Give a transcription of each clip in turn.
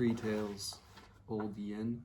Three tails, old yin.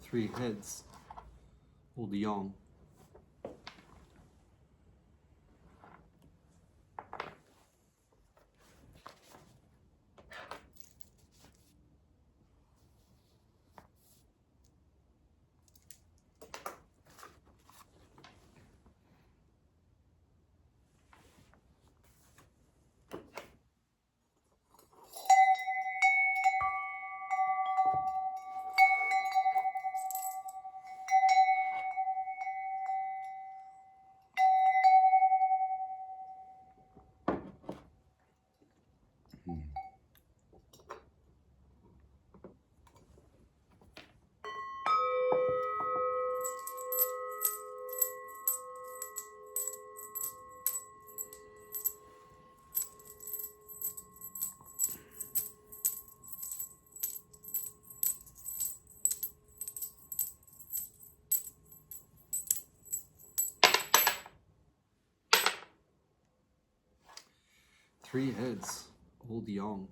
Three heads, old yang. Three heads, old yang.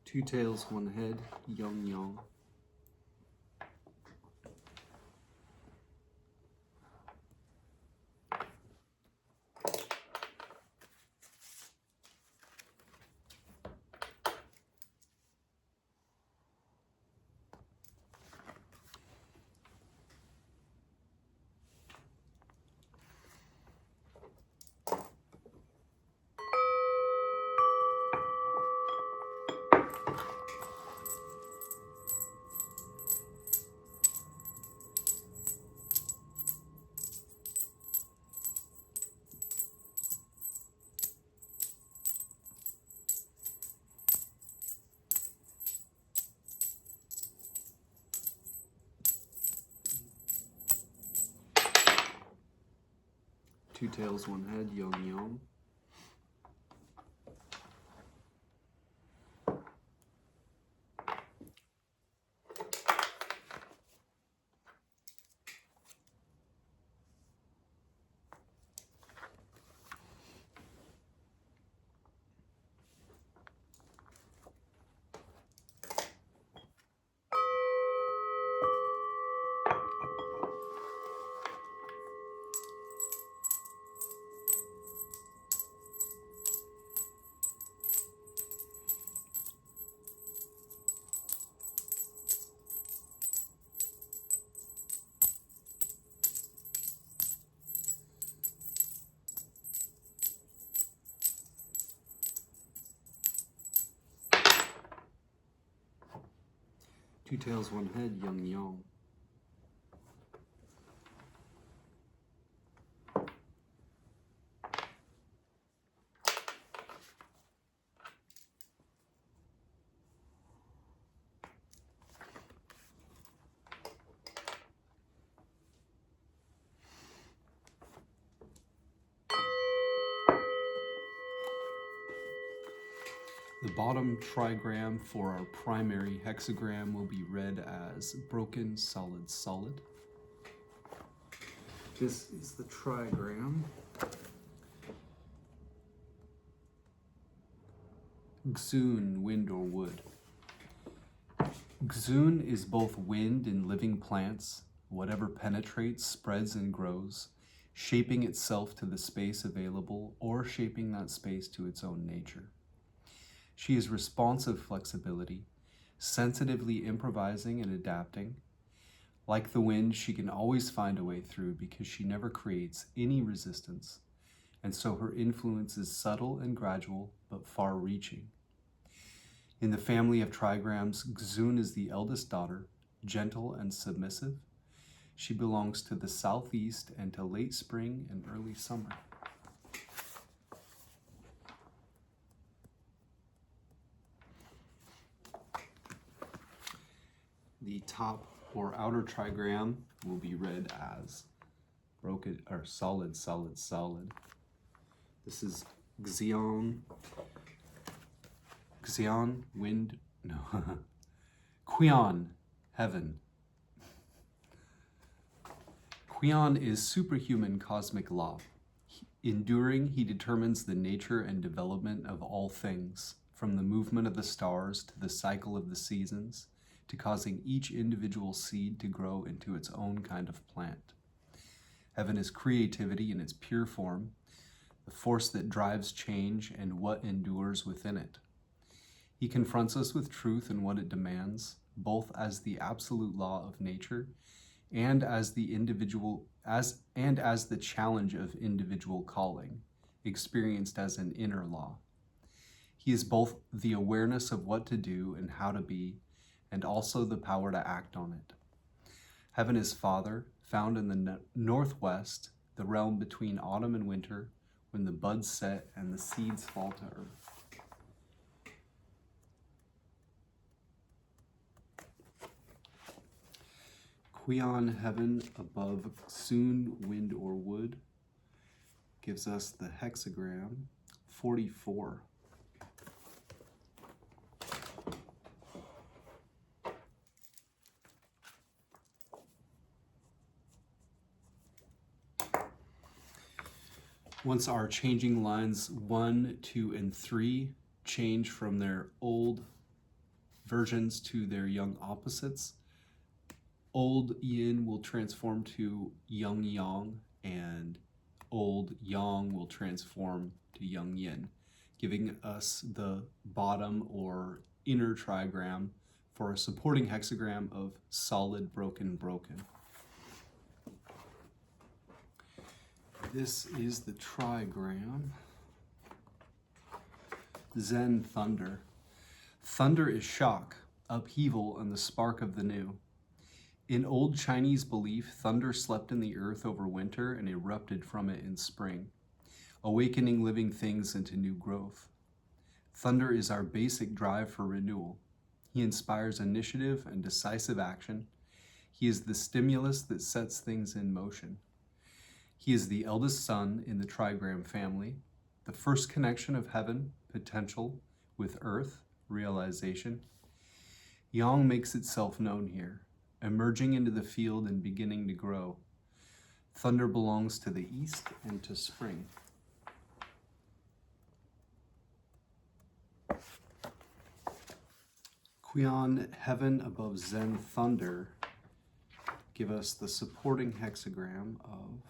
Two tails, one head, yang yang. Two tails, one head, yang yang. Two tails, one head, yin yang. The bottom trigram for our primary hexagram will be read as broken, solid, solid. This is the trigram. Xun, wind or wood. Xun is both wind in living plants, whatever penetrates, spreads, and grows, shaping itself to the space available or shaping that space to its own nature. She is responsive flexibility, sensitively improvising and adapting. Like the wind, she can always find a way through because she never creates any resistance, and so her influence is subtle and gradual, but far-reaching. In the family of trigrams, Xun is the eldest daughter, gentle and submissive. She belongs to the southeast and to late spring and early summer. The top or outer trigram will be read as broken or solid, solid, solid. This is Xian, wind, no, Qian, heaven. Qian is superhuman cosmic law. Enduring, he determines the nature and development of all things, from the movement of the stars to the cycle of the seasons, to causing each individual seed to grow into its own kind of plant. Heaven is creativity in its pure form, the force that drives change and what endures within it. He confronts us with truth and what it demands, both as the absolute law of nature and as the challenge of individual calling, experienced as an inner law. He is both the awareness of what to do and how to be, and also the power to act on it. Heaven is Father, found in the northwest, the realm between autumn and winter, when the buds set and the seeds fall to earth. Qian, heaven above Xun, wind or wood, gives us the hexagram 44. Once our changing lines 1, 2, and 3 change from their old versions to their young opposites, old yin will transform to young yang, and old yang will transform to young yin, giving us the bottom or inner trigram for a supporting hexagram of solid, broken, broken. This is the trigram. Zen thunder. Thunder is shock, upheaval, and the spark of the new. In old Chinese belief, thunder slept in the earth over winter and erupted from it in spring, awakening living things into new growth. Thunder is our basic drive for renewal. He inspires initiative and decisive action. He is the stimulus that sets things in motion. He is the eldest son in the trigram family, the first connection of heaven, potential, with earth, realization. Yang makes itself known here, emerging into the field and beginning to grow. Thunder belongs to the east and to spring. Qian, heaven above Zen thunder, give us the supporting hexagram of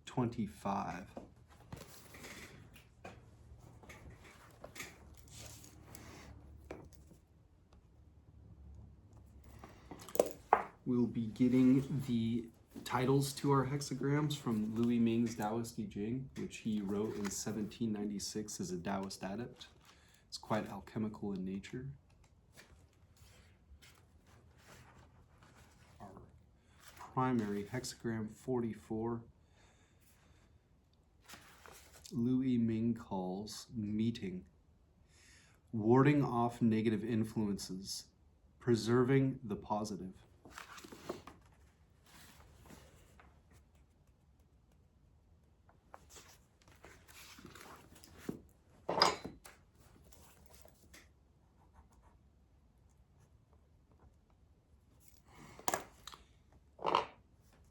25. We'll be getting the titles to our hexagrams from Louis Ming's Taoist I-ming, which he wrote in 1796 as a Taoist adept. It's quite alchemical in nature. Our primary hexagram 44, I-ming calls meeting, warding off negative influences, preserving the positive.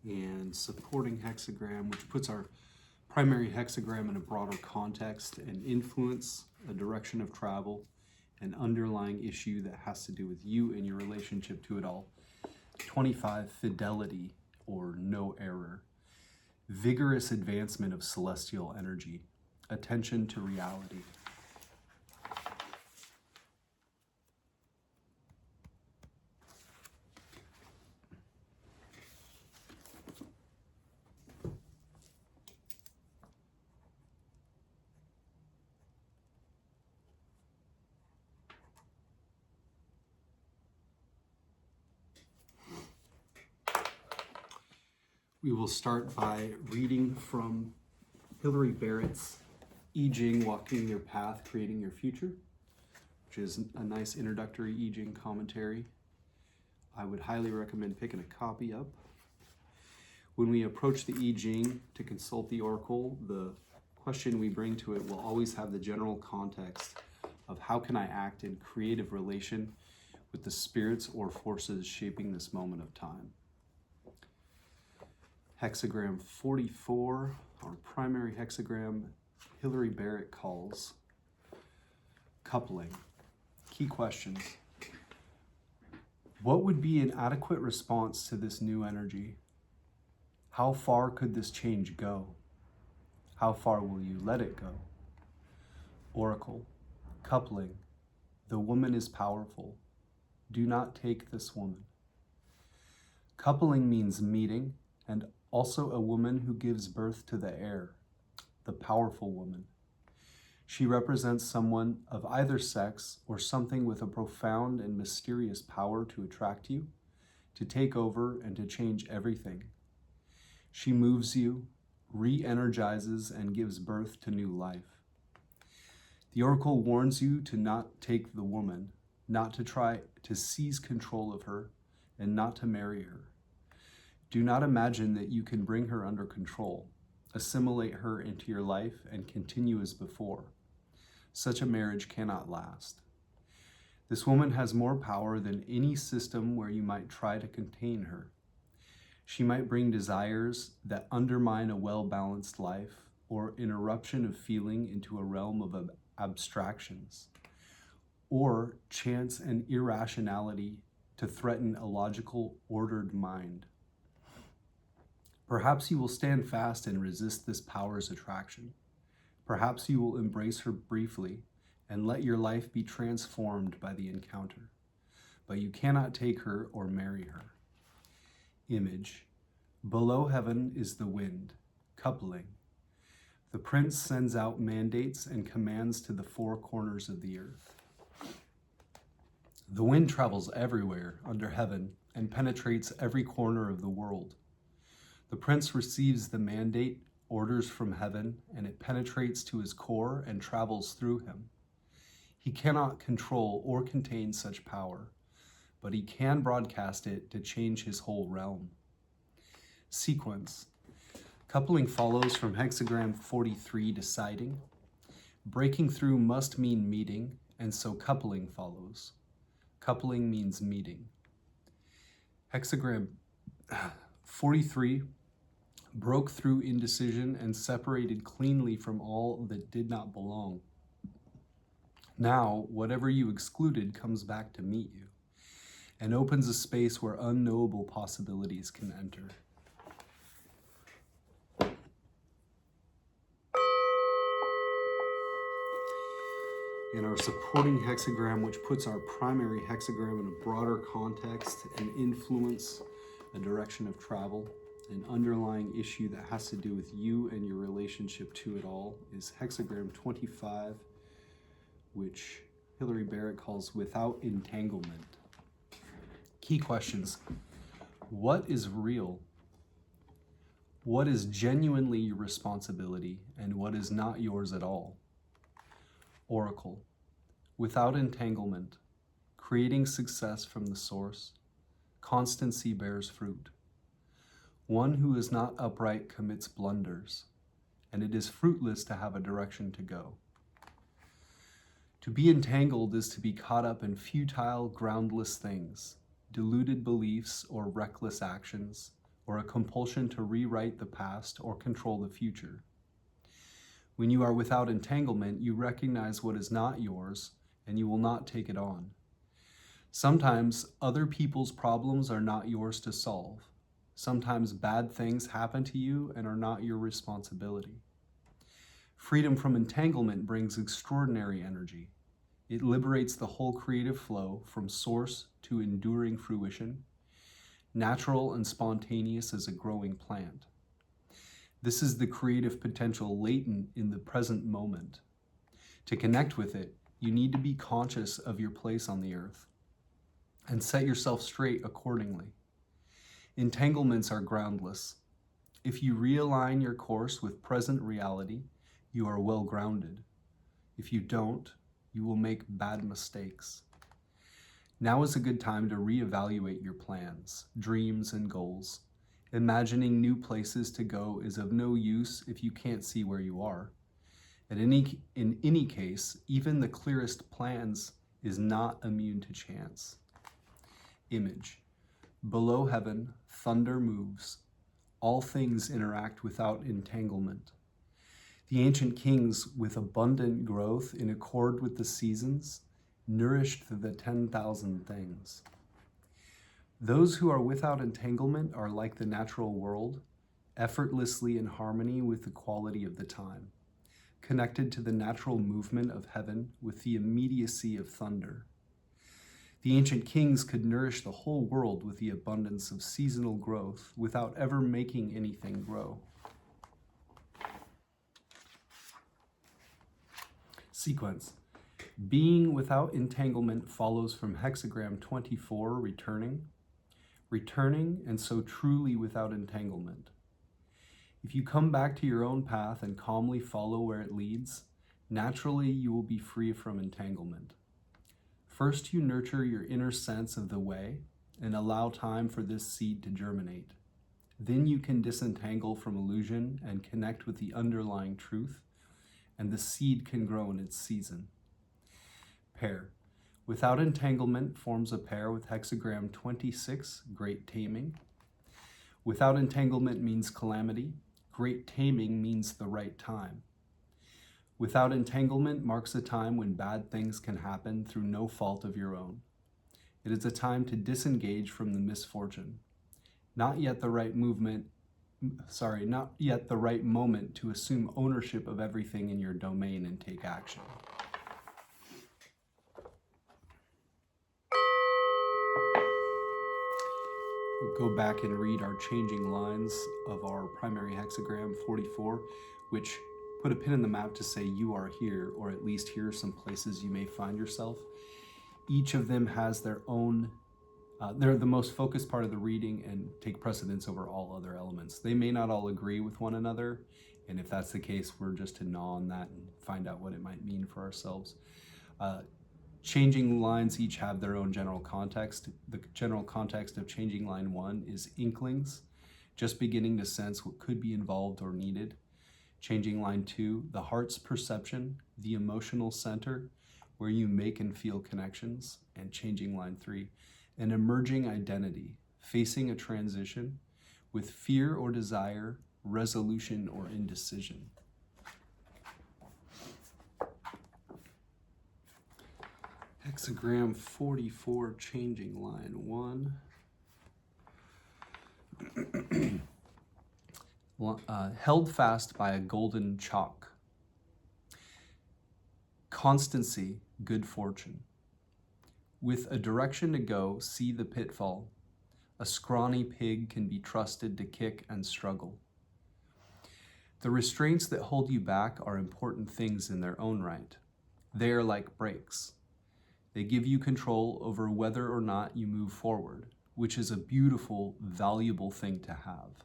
And supporting hexagram, which puts our primary hexagram in a broader context and influence, a direction of travel, an underlying issue that has to do with you and your relationship to it all. 25, fidelity or no error. Vigorous advancement of celestial energy. Attention to reality. We will start by reading from Hilary Barrett's I Ching, Walking Your Path, Creating Your Future, which is a nice introductory I Ching commentary. I would highly recommend picking a copy up. When we approach the I Ching to consult the oracle, the question we bring to it will always have the general context of how can I act in creative relation with the spirits or forces shaping this moment of time. Hexagram 44, our primary hexagram, Hilary Barrett calls coupling. Key questions. What would be an adequate response to this new energy? How far could this change go? How far will you let it go? Oracle, coupling. The woman is powerful. Do not take this woman. Coupling means meeting, and also a woman who gives birth to the heir, the powerful woman. She represents someone of either sex or something with a profound and mysterious power to attract you, to take over, and to change everything. She moves you, re-energizes, and gives birth to new life. The oracle warns you to not take the woman, not to try to seize control of her, and not to marry her. Do not imagine that you can bring her under control, assimilate her into your life, and continue as before. Such a marriage cannot last. This woman has more power than any system where you might try to contain her. She might bring desires that undermine a well-balanced life, or an eruption of feeling into a realm of abstractions, or chance and irrationality to threaten a logical, ordered mind. Perhaps you will stand fast and resist this power's attraction. Perhaps you will embrace her briefly and let your life be transformed by the encounter. But you cannot take her or marry her. Image. Below heaven is the wind. Coupling. The prince sends out mandates and commands to the four corners of the earth. The wind travels everywhere under heaven and penetrates every corner of the world. The prince receives the mandate, orders from heaven, and it penetrates to his core and travels through him. He cannot control or contain such power, but he can broadcast it to change his whole realm. Sequence. Coupling follows from hexagram 43, deciding. Breaking through must mean meeting, and so coupling follows. Coupling means meeting. Hexagram 43 broke through indecision and separated cleanly from all that did not belong. Now, whatever you excluded comes back to meet you and opens a space where unknowable possibilities can enter. And our supporting hexagram, which puts our primary hexagram in a broader context and influence, a direction of travel, an underlying issue that has to do with you and your relationship to it all, is hexagram 25, which Hilary Barrett calls without entanglement. Key questions. What is real? What is genuinely your responsibility and what is not yours at all? Oracle. Without entanglement, creating success from the source, constancy bears fruit. One who is not upright commits blunders, and it is fruitless to have a direction to go. To be entangled is to be caught up in futile, groundless things, deluded beliefs or reckless actions, or a compulsion to rewrite the past or control the future. When you are without entanglement, you recognize what is not yours, and you will not take it on. Sometimes other people's problems are not yours to solve. Sometimes bad things happen to you and are not your responsibility. Freedom from entanglement brings extraordinary energy. It liberates the whole creative flow from source to enduring fruition, natural and spontaneous as a growing plant. This is the creative potential latent in the present moment. To connect with it, you need to be conscious of your place on the earth and set yourself straight accordingly. Entanglements are groundless. If you realign your course with present reality, you are well grounded. If you don't, you will make bad mistakes. Now is a good time to reevaluate your plans, dreams, and goals. Imagining new places to go is of no use if you can't see where you are. In any case, even the clearest plans is not immune to chance. Image. Below heaven, thunder moves. All things interact without entanglement. The ancient kings, with abundant growth in accord with the seasons, nourished the 10,000 things. Those who are without entanglement are like the natural world, effortlessly in harmony with the quality of the time, connected to the natural movement of heaven with the immediacy of thunder. The ancient kings could nourish the whole world with the abundance of seasonal growth without ever making anything grow. Sequence. Being without entanglement follows from hexagram 24, returning, and so truly without entanglement. If you come back to your own path and calmly follow where it leads, naturally you will be free from entanglement. First, you nurture your inner sense of the way and allow time for this seed to germinate. Then you can disentangle from illusion and connect with the underlying truth, and the seed can grow in its season. Pair. Without entanglement forms a pair with hexagram 26, great taming. Without entanglement means calamity. Great taming means the right time. Without entanglement marks a time when bad things can happen through no fault of your own. It is a time to disengage from the misfortune. Not yet the right moment to assume ownership of everything in your domain and take action. We'll go back and read our changing lines of our primary hexagram 44, which put a pin in the map to say you are here, or at least here are some places you may find yourself. Each of them has their own, they're the most focused part of the reading and take precedence over all other elements. They may not all agree with one another, and if that's the case, we're just to gnaw on that and find out what it might mean for ourselves. Changing lines each have their own general context. The general context of changing line 1 is inklings, just beginning to sense what could be involved or needed. Changing line 2, the heart's perception, the emotional center, where you make and feel connections. And changing line 3, an emerging identity, facing a transition with fear or desire, resolution or indecision. Hexagram 44, changing line 1. Held fast by a golden chalk. Constancy, good fortune. With a direction to go, see the pitfall. A scrawny pig can be trusted to kick and struggle. The restraints that hold you back are important things in their own right. They are like brakes. They give you control over whether or not you move forward, which is a beautiful, valuable thing to have.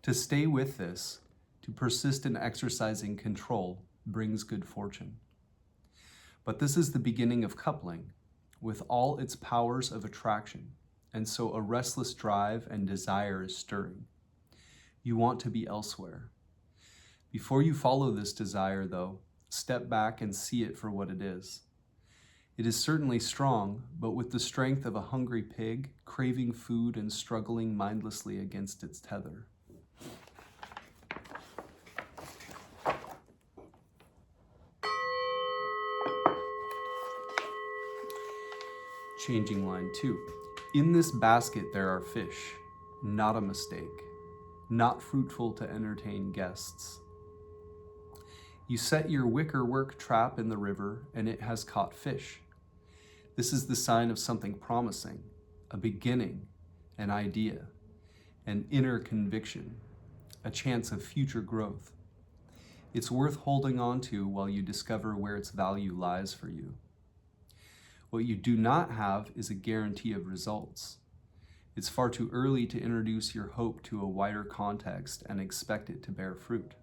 To stay with this, to persist in exercising control, brings good fortune. But this is the beginning of coupling, with all its powers of attraction, and so a restless drive and desire is stirring. You want to be elsewhere. Before you follow this desire, though, step back and see it for what it is. It is certainly strong, but with the strength of a hungry pig, craving food and struggling mindlessly against its tether. Changing line 2. In this basket there are fish, not a mistake, not fruitful to entertain guests. You set your wicker work trap in the river, and it has caught fish. This is the sign of something promising, a beginning, an idea, an inner conviction, a chance of future growth. It's worth holding on to while you discover where its value lies for you. What you do not have is a guarantee of results. It's far too early to introduce your hope to a wider context and expect it to bear fruit.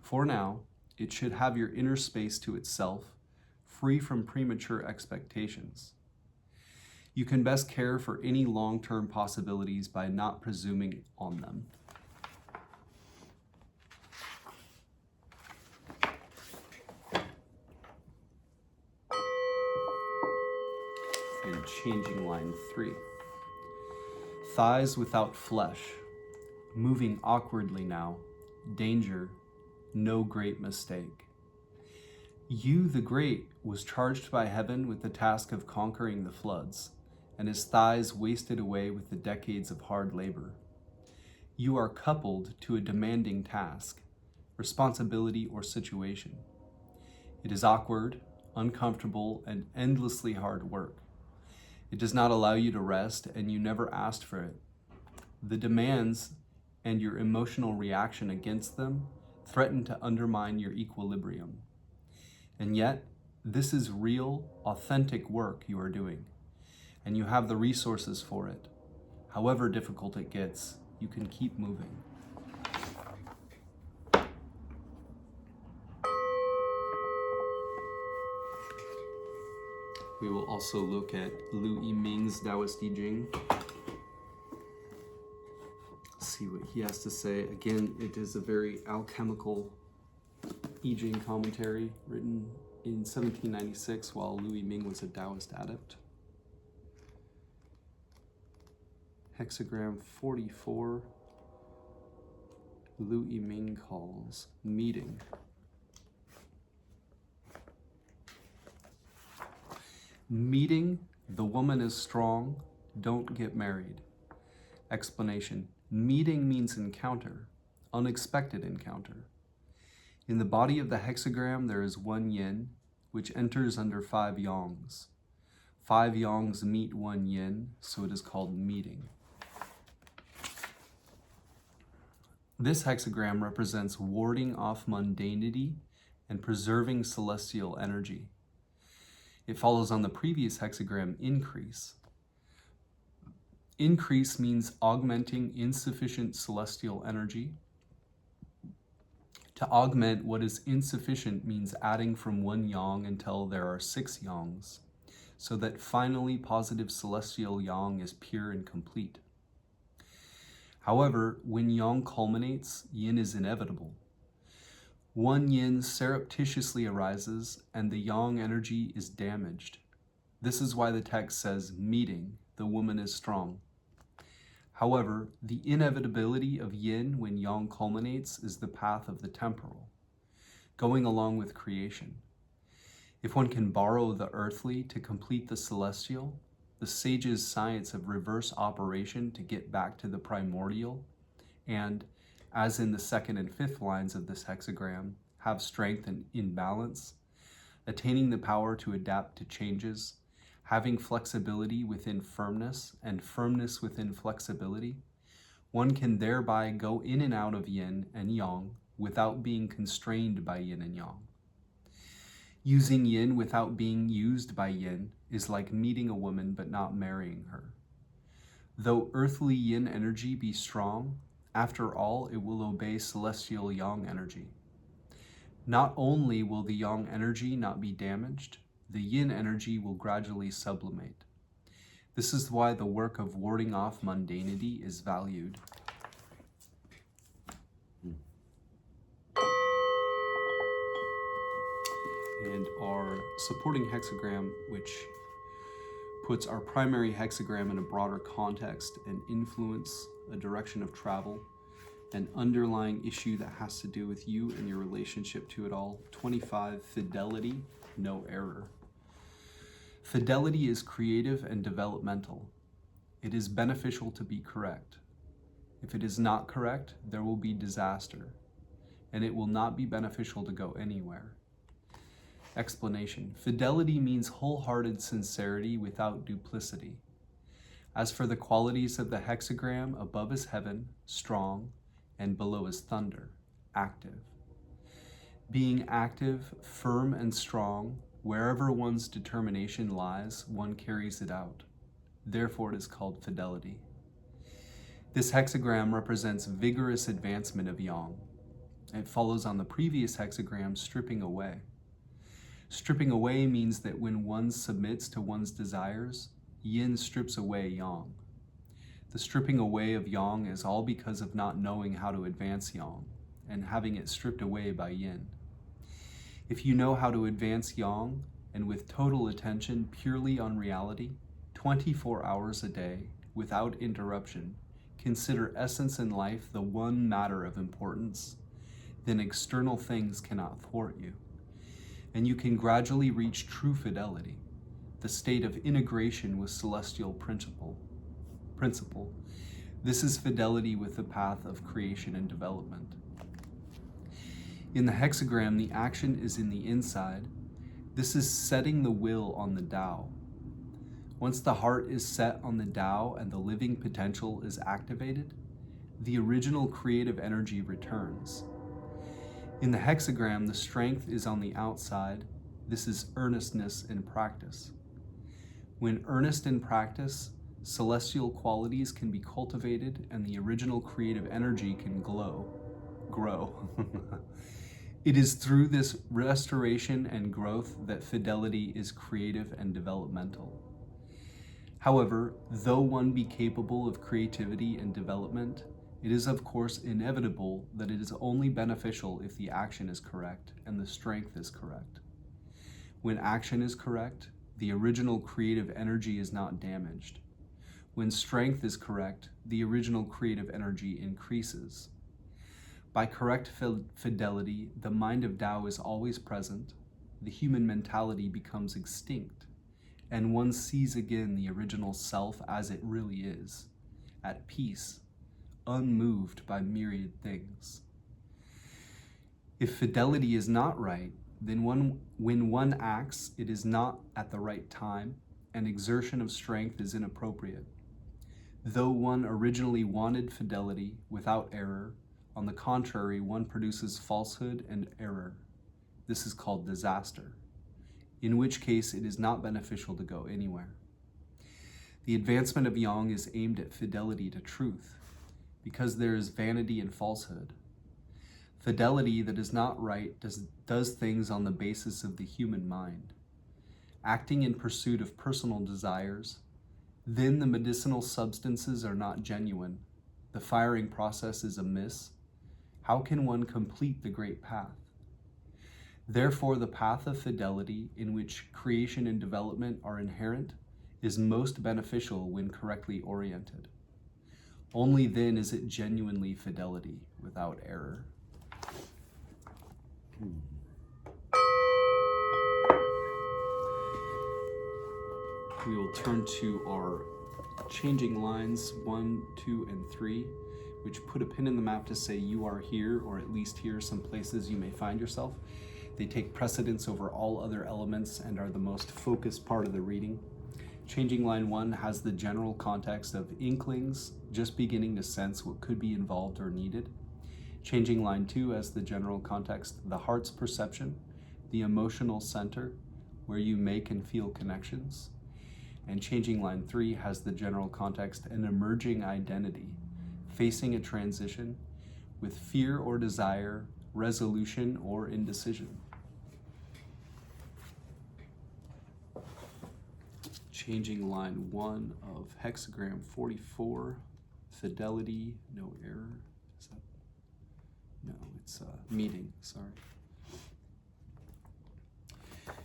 For now, it should have your inner space to itself, free from premature expectations. You can best care for any long-term possibilities by not presuming on them. And changing line 3. Thighs without flesh, moving awkwardly now, danger, no great mistake. You, the great, was charged by heaven with the task of conquering the floods, and his thighs wasted away with the decades of hard labor. You are coupled to a demanding task, responsibility, or situation. It is awkward, uncomfortable, and endlessly hard work. It does not allow you to rest, and you never asked for it. The demands and your emotional reaction against them threaten to undermine your equilibrium. And yet, this is real, authentic work you are doing, and you have the resources for it. However difficult it gets, you can keep moving. We will also look at I-ming's Taoist I Ching. See what he has to say. Again, it is a very alchemical I Ching commentary written in 1796 while I-ming was a Taoist adept. Hexagram 44, I-ming calls meeting. Meeting, the woman is strong, don't get married. Explanation. Meeting means encounter, unexpected encounter. In the body of the hexagram, there is one yin, which enters under 5 yangs. 5 yangs meet one yin, so it is called meeting. This hexagram represents warding off mundanity and preserving celestial energy. It follows on the previous hexagram, increase. Increase means augmenting insufficient celestial energy. To augment what is insufficient means adding from 1 yang until there are 6 yangs, so that finally positive celestial yang is pure and complete. However, when yang culminates, yin is inevitable. 1 yin surreptitiously arises, and the yang energy is damaged. This is why the text says, meeting, the woman is strong. However, the inevitability of yin when yang culminates is the path of the temporal, going along with creation. If one can borrow the earthly to complete the celestial, the sage's science of reverse operation to get back to the primordial, and, as in the 2nd and 5th lines of this hexagram, have strength and imbalance, attaining the power to adapt to changes, having flexibility within firmness and firmness within flexibility, one can thereby go in and out of yin and yang without being constrained by yin and yang. Using yin without being used by yin is like meeting a woman but not marrying her. Though earthly yin energy be strong, after all it will obey celestial yang energy. Not only will the yang energy not be damaged, the yin energy will gradually sublimate. This is why the work of warding off mundanity is valued. And our supporting hexagram, which puts our primary hexagram in a broader context and influence, a direction of travel, an underlying issue that has to do with you and your relationship to it all. 25, fidelity, no error. Fidelity is creative and developmental. It is beneficial to be correct. If it is not correct, there will be disaster, and it will not be beneficial to go anywhere. Explanation. Fidelity means wholehearted sincerity without duplicity. As for the qualities of the hexagram, above is heaven, strong, and below is thunder, active. Being active, firm, and strong, wherever one's determination lies, one carries it out. Therefore, it is called fidelity. This hexagram represents vigorous advancement of yang. It follows on the previous hexagram, stripping away. Stripping away means that when one submits to one's desires, yin strips away yang. The stripping away of yang is all because of not knowing how to advance yang and having it stripped away by yin. If you know how to advance yang, and with total attention purely on reality, 24 hours a day, without interruption, consider essence in life the one matter of importance, then external things cannot thwart you. And you can gradually reach true fidelity, the state of integration with celestial principle. This is fidelity with the path of creation and development. In the hexagram, the action is in the inside. This is setting the will on the Tao. Once the heart is set on the Tao and the living potential is activated, the original creative energy returns. In the hexagram, the strength is on the outside. This is earnestness in practice. When earnest in practice, celestial qualities can be cultivated and the original creative energy can grow. It is through this restoration and growth that fidelity is creative and developmental. However, though one be capable of creativity and development, it is of course inevitable that it is only beneficial if the action is correct and the strength is correct. When action is correct, the original creative energy is not damaged. When strength is correct, the original creative energy increases. By correct fidelity, the mind of Tao is always present, the human mentality becomes extinct, and one sees again the original self as it really is, at peace, unmoved by myriad things. If fidelity is not right, then when one acts, it is not at the right time, and exertion of strength is inappropriate. Though one originally wanted fidelity without error, on the contrary, one produces falsehood and error. This is called disaster, in which case it is not beneficial to go anywhere. The advancement of yang is aimed at fidelity to truth, because there is vanity and falsehood. Fidelity that is not right does things on the basis of the human mind, acting in pursuit of personal desires. Then the medicinal substances are not genuine. The firing process is amiss. How can one complete the great path? Therefore, the path of fidelity, in which creation and development are inherent, is most beneficial when correctly oriented. Only then is it genuinely fidelity without error. We will turn to our changing lines 1, 2, and 3, which put a pin in the map to say you are here, or at least here some places you may find yourself. They take precedence over all other elements and are the most focused part of the reading. Changing line 1 has the general context of inklings just beginning to sense what could be involved or needed. Changing line 2 has the general context, the heart's perception, the emotional center, where you make and feel connections. And changing line 3 has the general context, an emerging identity, facing a transition with fear or desire, resolution or indecision. Changing line 1 of hexagram 44, Fidelity, no error. Is that? No, it's meeting, sorry.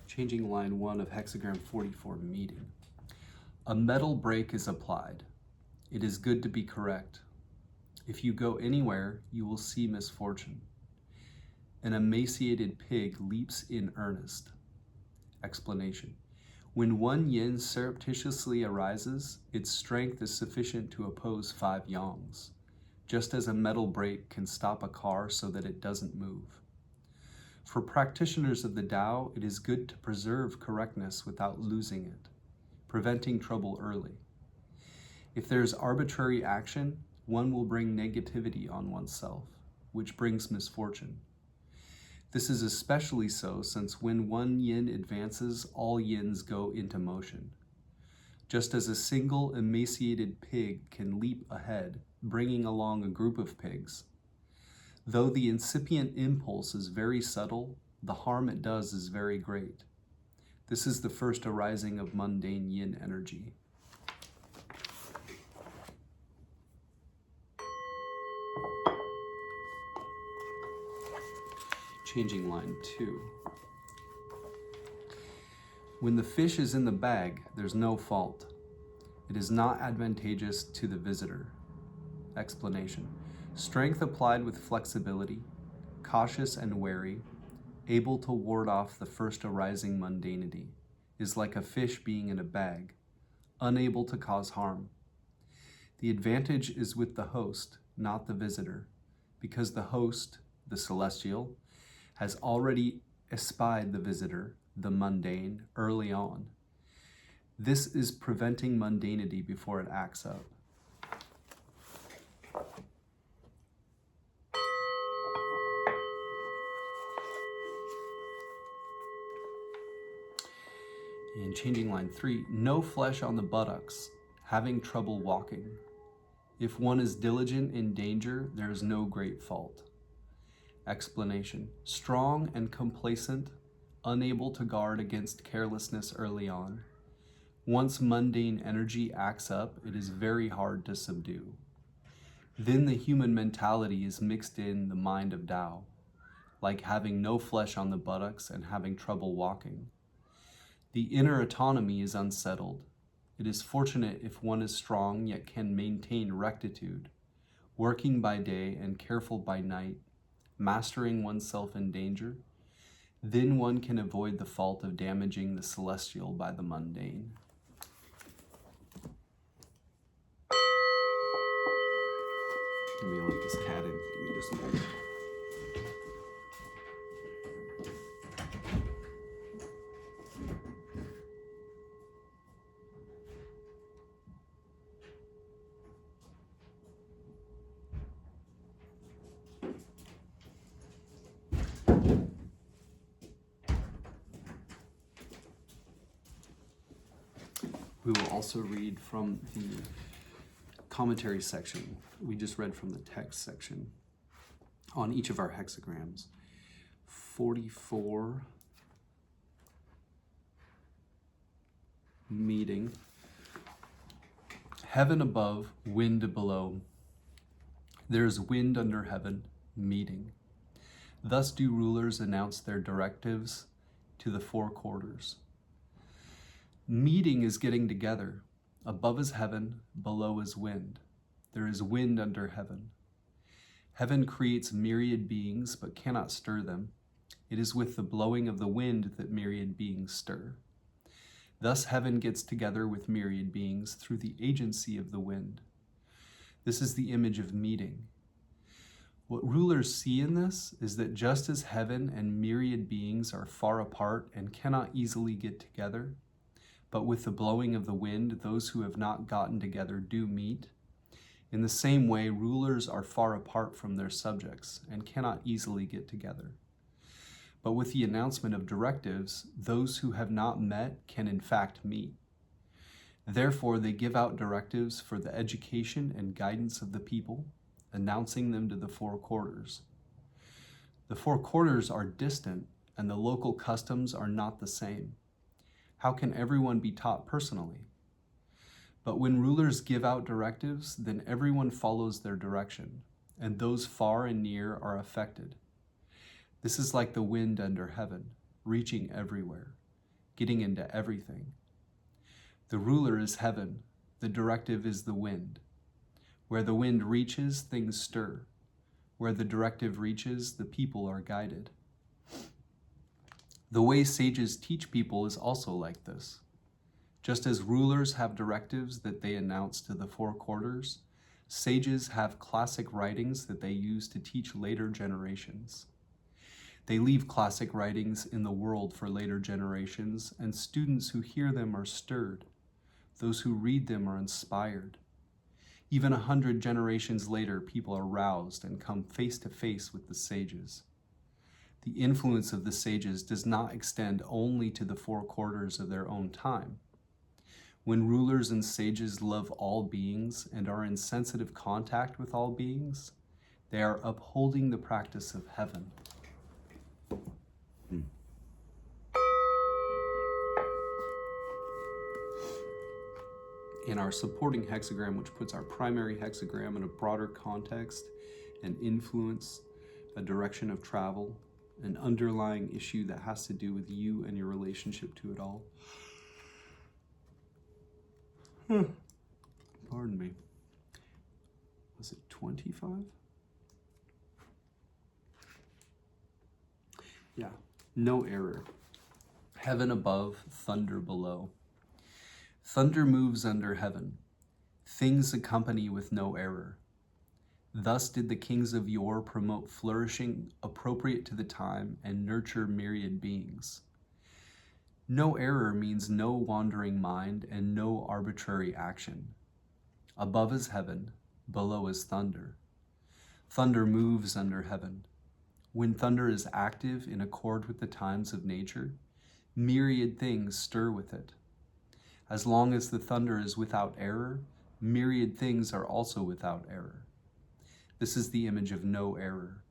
Changing line 1 of hexagram 44, meeting. A metal brake is applied. It is good to be correct. If you go anywhere, you will see misfortune. An emaciated pig leaps in earnest. Explanation. When one yin surreptitiously arises, its strength is sufficient to oppose 5 yangs, just as a metal brake can stop a car so that it doesn't move. For practitioners of the Tao, it is good to preserve correctness without losing it, preventing trouble early. If there is arbitrary action, one will bring negativity on oneself, which brings misfortune. This is especially so since when one yin advances, all yins go into motion. Just as a single emaciated pig can leap ahead, bringing along a group of pigs. Though the incipient impulse is very subtle, the harm it does is very great. This is the first arising of mundane yin energy. Changing line 2. When the fish is in the bag, there's no fault. It is not advantageous to the visitor. Explanation. Strength applied with flexibility, cautious and wary, able to ward off the first arising mundanity, is like a fish being in a bag, unable to cause harm. The advantage is with the host, not the visitor, because the host, the celestial, has already espied the visitor, the mundane, early on. This is preventing mundanity before it acts up. And changing line 3, no flesh on the buttocks, having trouble walking. If one is diligent in danger, there is no great fault. Explanation. Strong and complacent, unable to guard against carelessness early on. Once mundane energy acts up, it is very hard to subdue. Then the human mentality is mixed in the mind of Tao, like having no flesh on the buttocks and having trouble walking. The inner autonomy is unsettled. It is fortunate if one is strong yet can maintain rectitude, working by day and careful by night, mastering oneself in danger. Then one can avoid the fault of damaging the celestial by the mundane. Let me let this cat in. Give me just a moment. We will also read from the commentary section. We just read from the text section on each of our hexagrams. 44, meeting. Heaven above, wind below. There is wind under heaven, meeting. Thus do rulers announce their directives to the 4 quarters. Meeting is getting together. Above is heaven, below is wind. There is wind under heaven. Heaven creates myriad beings, but cannot stir them. It is with the blowing of the wind that myriad beings stir. Thus heaven gets together with myriad beings through the agency of the wind. This is the image of meeting. What rulers see in this is that just as heaven and myriad beings are far apart and cannot easily get together, but with the blowing of the wind, those who have not gotten together do meet. In the same way, rulers are far apart from their subjects and cannot easily get together. But with the announcement of directives, those who have not met can in fact meet. Therefore, they give out directives for the education and guidance of the people, announcing them to the four quarters. The four quarters are distant, and the local customs are not the same. How can everyone be taught personally? But when rulers give out directives, then everyone follows their direction, and those far and near are affected. This is like the wind under heaven, reaching everywhere, getting into everything. The ruler is heaven, the directive is the wind. Where the wind reaches, things stir. Where the directive reaches, the people are guided. The way sages teach people is also like this. Just as rulers have directives that they announce to the four quarters, sages have classic writings that they use to teach later generations. They leave classic writings in the world for later generations, and students who hear them are stirred. Those who read them are inspired. Even 100 generations later, people are roused and come face to face with the sages. The influence of the sages does not extend only to the four quarters of their own time. When rulers and sages love all beings and are in sensitive contact with all beings, they are upholding the practice of heaven. In our supporting hexagram, which puts our primary hexagram in a broader context and influence, a direction of travel, an underlying issue that has to do with you and your relationship to it all. Pardon me. Was it 25? Yeah, no error. Heaven above, thunder below. Thunder moves under heaven. Things accompany with no error. Thus did the kings of yore promote flourishing appropriate to the time and nurture myriad beings. No error means no wandering mind and no arbitrary action. Above is heaven, below is thunder. Thunder moves under heaven. When thunder is active in accord with the times of nature, myriad things stir with it. As long as the thunder is without error, myriad things are also without error. This is the image of no error.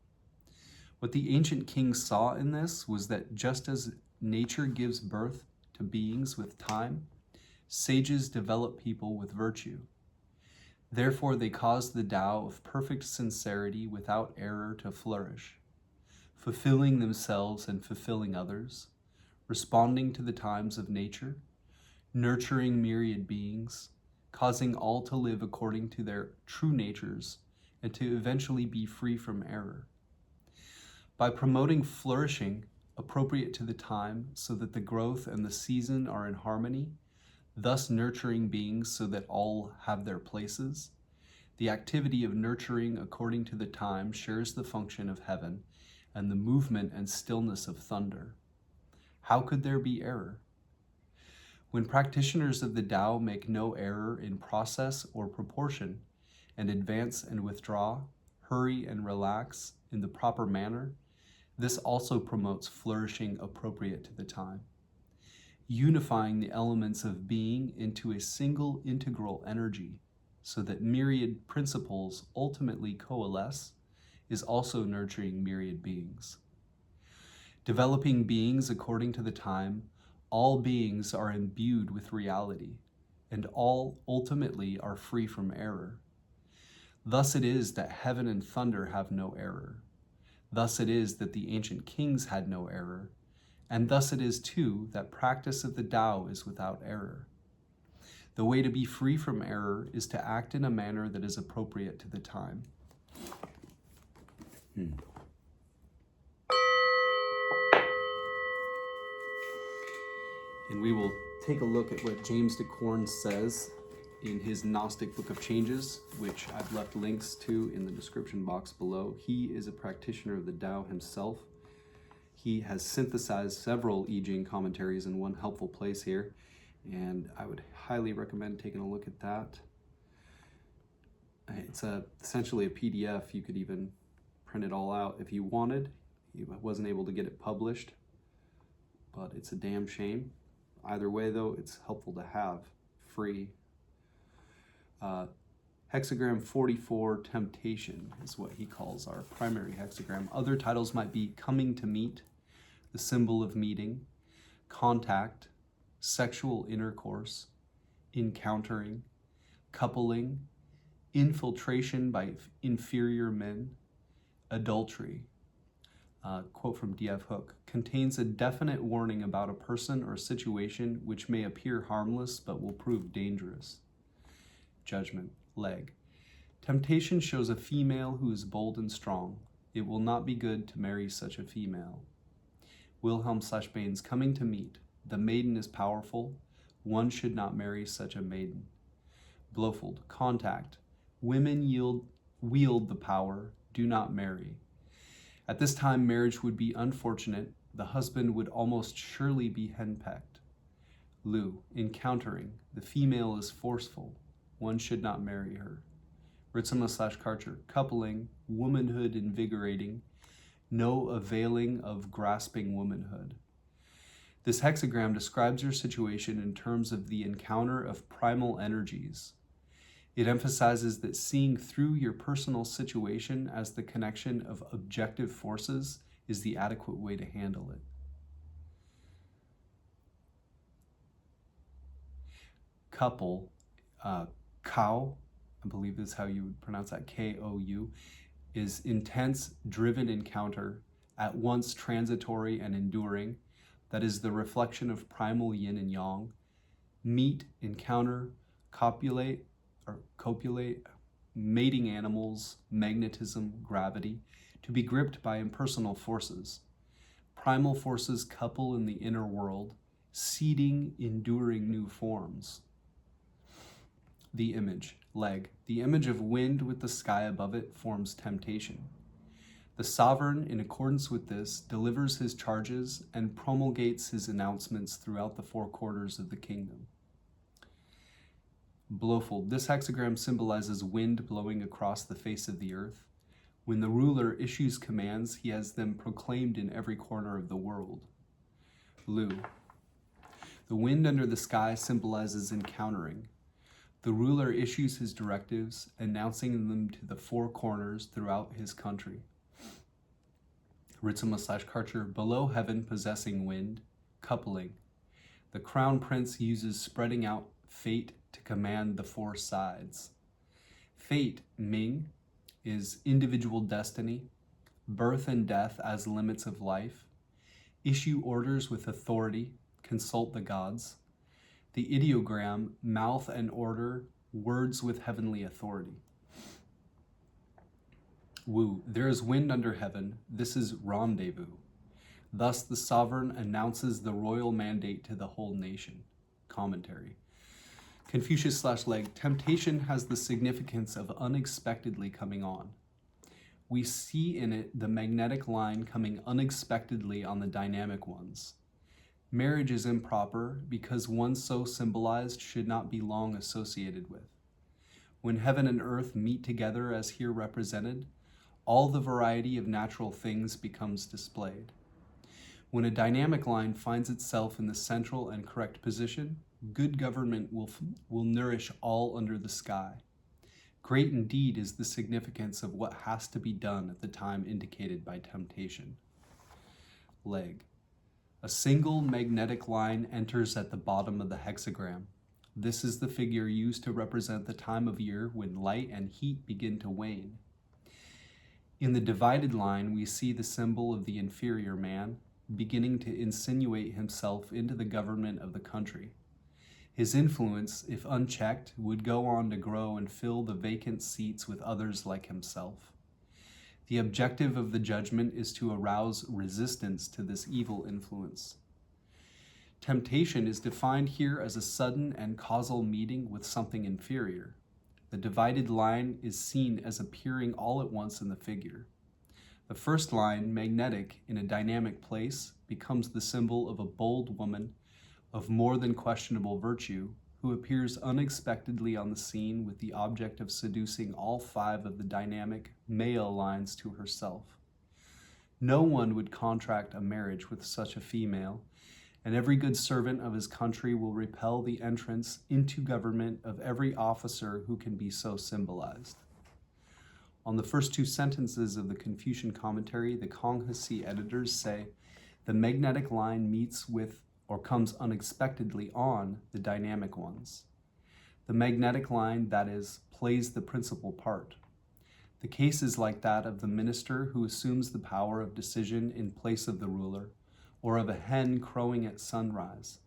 What the ancient kings saw in this was that just as nature gives birth to beings with time, sages develop people with virtue. Therefore, they cause the Tao of perfect sincerity without error to flourish, fulfilling themselves and fulfilling others, responding to the times of nature, nurturing myriad beings, causing all to live according to their true natures, and to eventually be free from error. By promoting flourishing appropriate to the time so that the growth and the season are in harmony, thus nurturing beings so that all have their places, the activity of nurturing according to the time shares the function of heaven and the movement and stillness of thunder. How could there be error? When practitioners of the Tao make no error in process or proportion, and advance and withdraw, hurry and relax in the proper manner, this also promotes flourishing appropriate to the time. Unifying the elements of being into a single integral energy so that myriad principles ultimately coalesce is also nurturing myriad beings. Developing beings according to the time, all beings are imbued with reality, and all ultimately are free from error. Thus it is that heaven and thunder have no error. Thus it is that the ancient kings had no error, and thus it is too that practice of the Tao is without error. The way to be free from error is to act in a manner that is appropriate to the time. And we will take a look at what James Dekorne says in his Gnostic Book of Changes, which I've left links to in the description box below. He is a practitioner of the Tao himself. He has synthesized several I Ching commentaries in one helpful place here, and I would highly recommend taking a look at that. It's essentially a PDF. You could even print it all out if you wanted. He wasn't able to get it published, but it's a damn shame. Either way, though, it's helpful to have free. Hexagram 44, Temptation, is what he calls our primary hexagram. Other titles might be Coming to Meet, the symbol of meeting, Contact, Sexual Intercourse, Encountering, Coupling, Infiltration by Inferior Men, Adultery. Quote from D.F. Hook, contains a definite warning about a person or situation which may appear harmless but will prove dangerous. Judgment. Leg. Temptation shows a female who is bold and strong. It will not be good to marry such a female. Wilhelm/Baines, Coming to Meet. The maiden is powerful. One should not marry such a maiden. Blofeld. Contact. Women wield the power. Do not marry. At this time, marriage would be unfortunate. The husband would almost surely be henpecked. Lu. Encountering. The female is forceful. One should not marry her. Ritzema/Karcher. Coupling. Womanhood invigorating. No availing of grasping womanhood. This hexagram describes your situation in terms of the encounter of primal energies. It emphasizes that seeing through your personal situation as the connection of objective forces is the adequate way to handle it. Couple, Kou, I believe is how you would pronounce that, K-O-U, is intense, driven encounter, at once transitory and enduring, that is the reflection of primal yin and yang. Meet, encounter, copulate, mating animals, magnetism, gravity, to be gripped by impersonal forces. Primal forces couple in the inner world, seeding, enduring new forms. The image, leg. The image of wind with the sky above it forms temptation. The sovereign, in accordance with this, delivers his charges and promulgates his announcements throughout the four quarters of the kingdom. Blofeld. This hexagram symbolizes wind blowing across the face of the earth. When the ruler issues commands, he has them proclaimed in every corner of the world. Lu. The wind under the sky symbolizes encountering. The ruler issues his directives, announcing them to the four corners throughout his country. Ritzema/Karcher. Below heaven possessing wind, coupling. The crown prince uses spreading out fate to command the four sides. Fate, Ming, is individual destiny, birth and death as limits of life, issue orders with authority, consult the gods. The ideogram, mouth and order, words with heavenly authority. Wu. There is wind under heaven. This is rendezvous. Thus the sovereign announces the royal mandate to the whole nation. Commentary. Confucius/Leg. Temptation has the significance of unexpectedly coming on. We see in it the magnetic line coming unexpectedly on the dynamic ones. Marriage is improper because one so symbolized should not be long associated with. When heaven and earth meet together as here represented, all the variety of natural things becomes displayed. When a dynamic line finds itself in the central and correct position, good government will nourish all under the sky. Great indeed is the significance of what has to be done at the time indicated by temptation. Leg. A single magnetic line enters at the bottom of the hexagram. This is the figure used to represent the time of year when light and heat begin to wane. In the divided line, we see the symbol of the inferior man beginning to insinuate himself into the government of the country. His influence, if unchecked, would go on to grow and fill the vacant seats with others like himself. The objective of the judgment is to arouse resistance to this evil influence. Temptation is defined here as a sudden and causal meeting with something inferior. The divided line is seen as appearing all at once in the figure. The first line, magnetic in a dynamic place, becomes the symbol of a bold woman of more than questionable virtue who appears unexpectedly on the scene with the object of seducing all five of the dynamic male lines to herself. No one would contract a marriage with such a female, and every good servant of his country will repel the entrance into government of every officer who can be so symbolized. On the first two sentences of the Confucian commentary, the Konghasi editors say, the magnetic line meets with or comes unexpectedly on the dynamic ones. The magnetic line, that is, plays the principal part. The case is like that of the minister who assumes the power of decision in place of the ruler, or of a hen crowing at sunrise.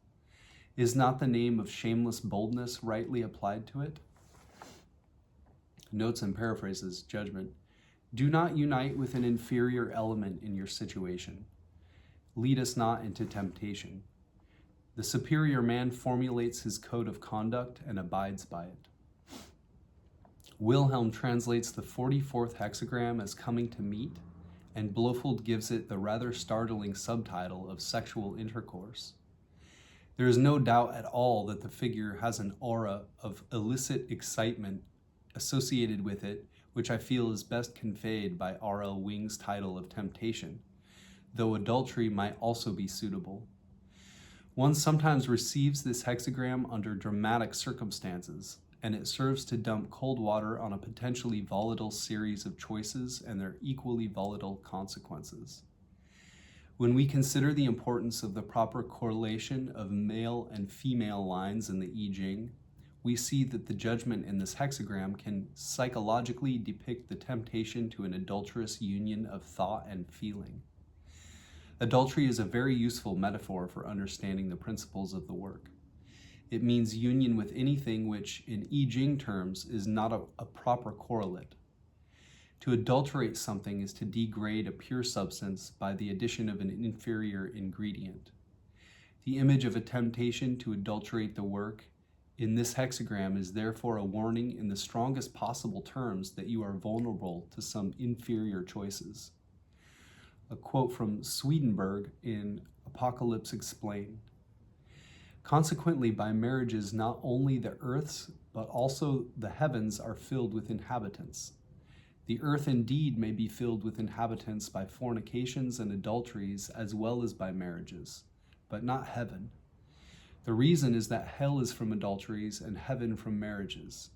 Is not the name of shameless boldness rightly applied to it? Notes and paraphrases, judgment. Do not unite with an inferior element in your situation. Lead us not into temptation. The superior man formulates his code of conduct and abides by it. Wilhelm translates the 44th hexagram as coming to meet, and Blofeld gives it the rather startling subtitle of sexual intercourse. There is no doubt at all that the figure has an aura of illicit excitement associated with it, which I feel is best conveyed by R.L. Wing's title of temptation, though adultery might also be suitable. One sometimes receives this hexagram under dramatic circumstances, and it serves to dump cold water on a potentially volatile series of choices and their equally volatile consequences. When we consider the importance of the proper correlation of male and female lines in the I Ching, we see that the judgment in this hexagram can psychologically depict the temptation to an adulterous union of thought and feeling. Adultery is a very useful metaphor for understanding the principles of the work. It means union with anything which, in I Ching terms, is not a proper correlate. To adulterate something is to degrade a pure substance by the addition of an inferior ingredient. The image of a temptation to adulterate the work in this hexagram is therefore a warning in the strongest possible terms that you are vulnerable to some inferior choices. A quote from Swedenborg in Apocalypse Explained. Consequently, by marriages, not only the earths, but also the heavens are filled with inhabitants. The earth indeed may be filled with inhabitants by fornications and adulteries as well as by marriages, but not heaven. The reason is that hell is from adulteries and heaven from marriages.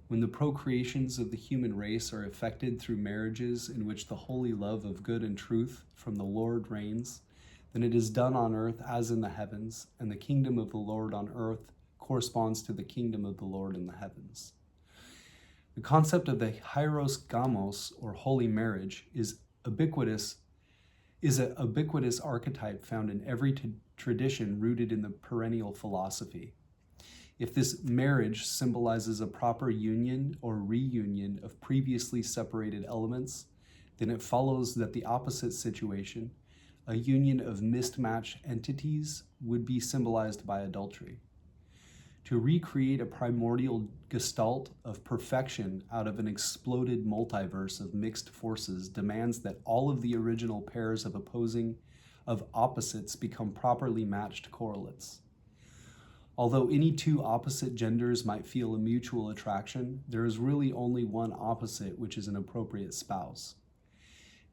When the procreations of the human race are effected through marriages in which the holy love of good and truth from the Lord reigns, then it is done on earth as in the heavens, and the kingdom of the Lord on earth corresponds to the kingdom of the Lord in the heavens. The concept of the hieros gamos, or holy marriage, is an ubiquitous archetype found in every tradition rooted in the perennial philosophy. If this marriage symbolizes a proper union or reunion of previously separated elements, then it follows that the opposite situation, a union of mismatched entities, would be symbolized by adultery. To recreate a primordial gestalt of perfection out of an exploded multiverse of mixed forces demands that all of the original pairs of opposites become properly matched correlates. Although any two opposite genders might feel a mutual attraction, there is really only one opposite which is an appropriate spouse.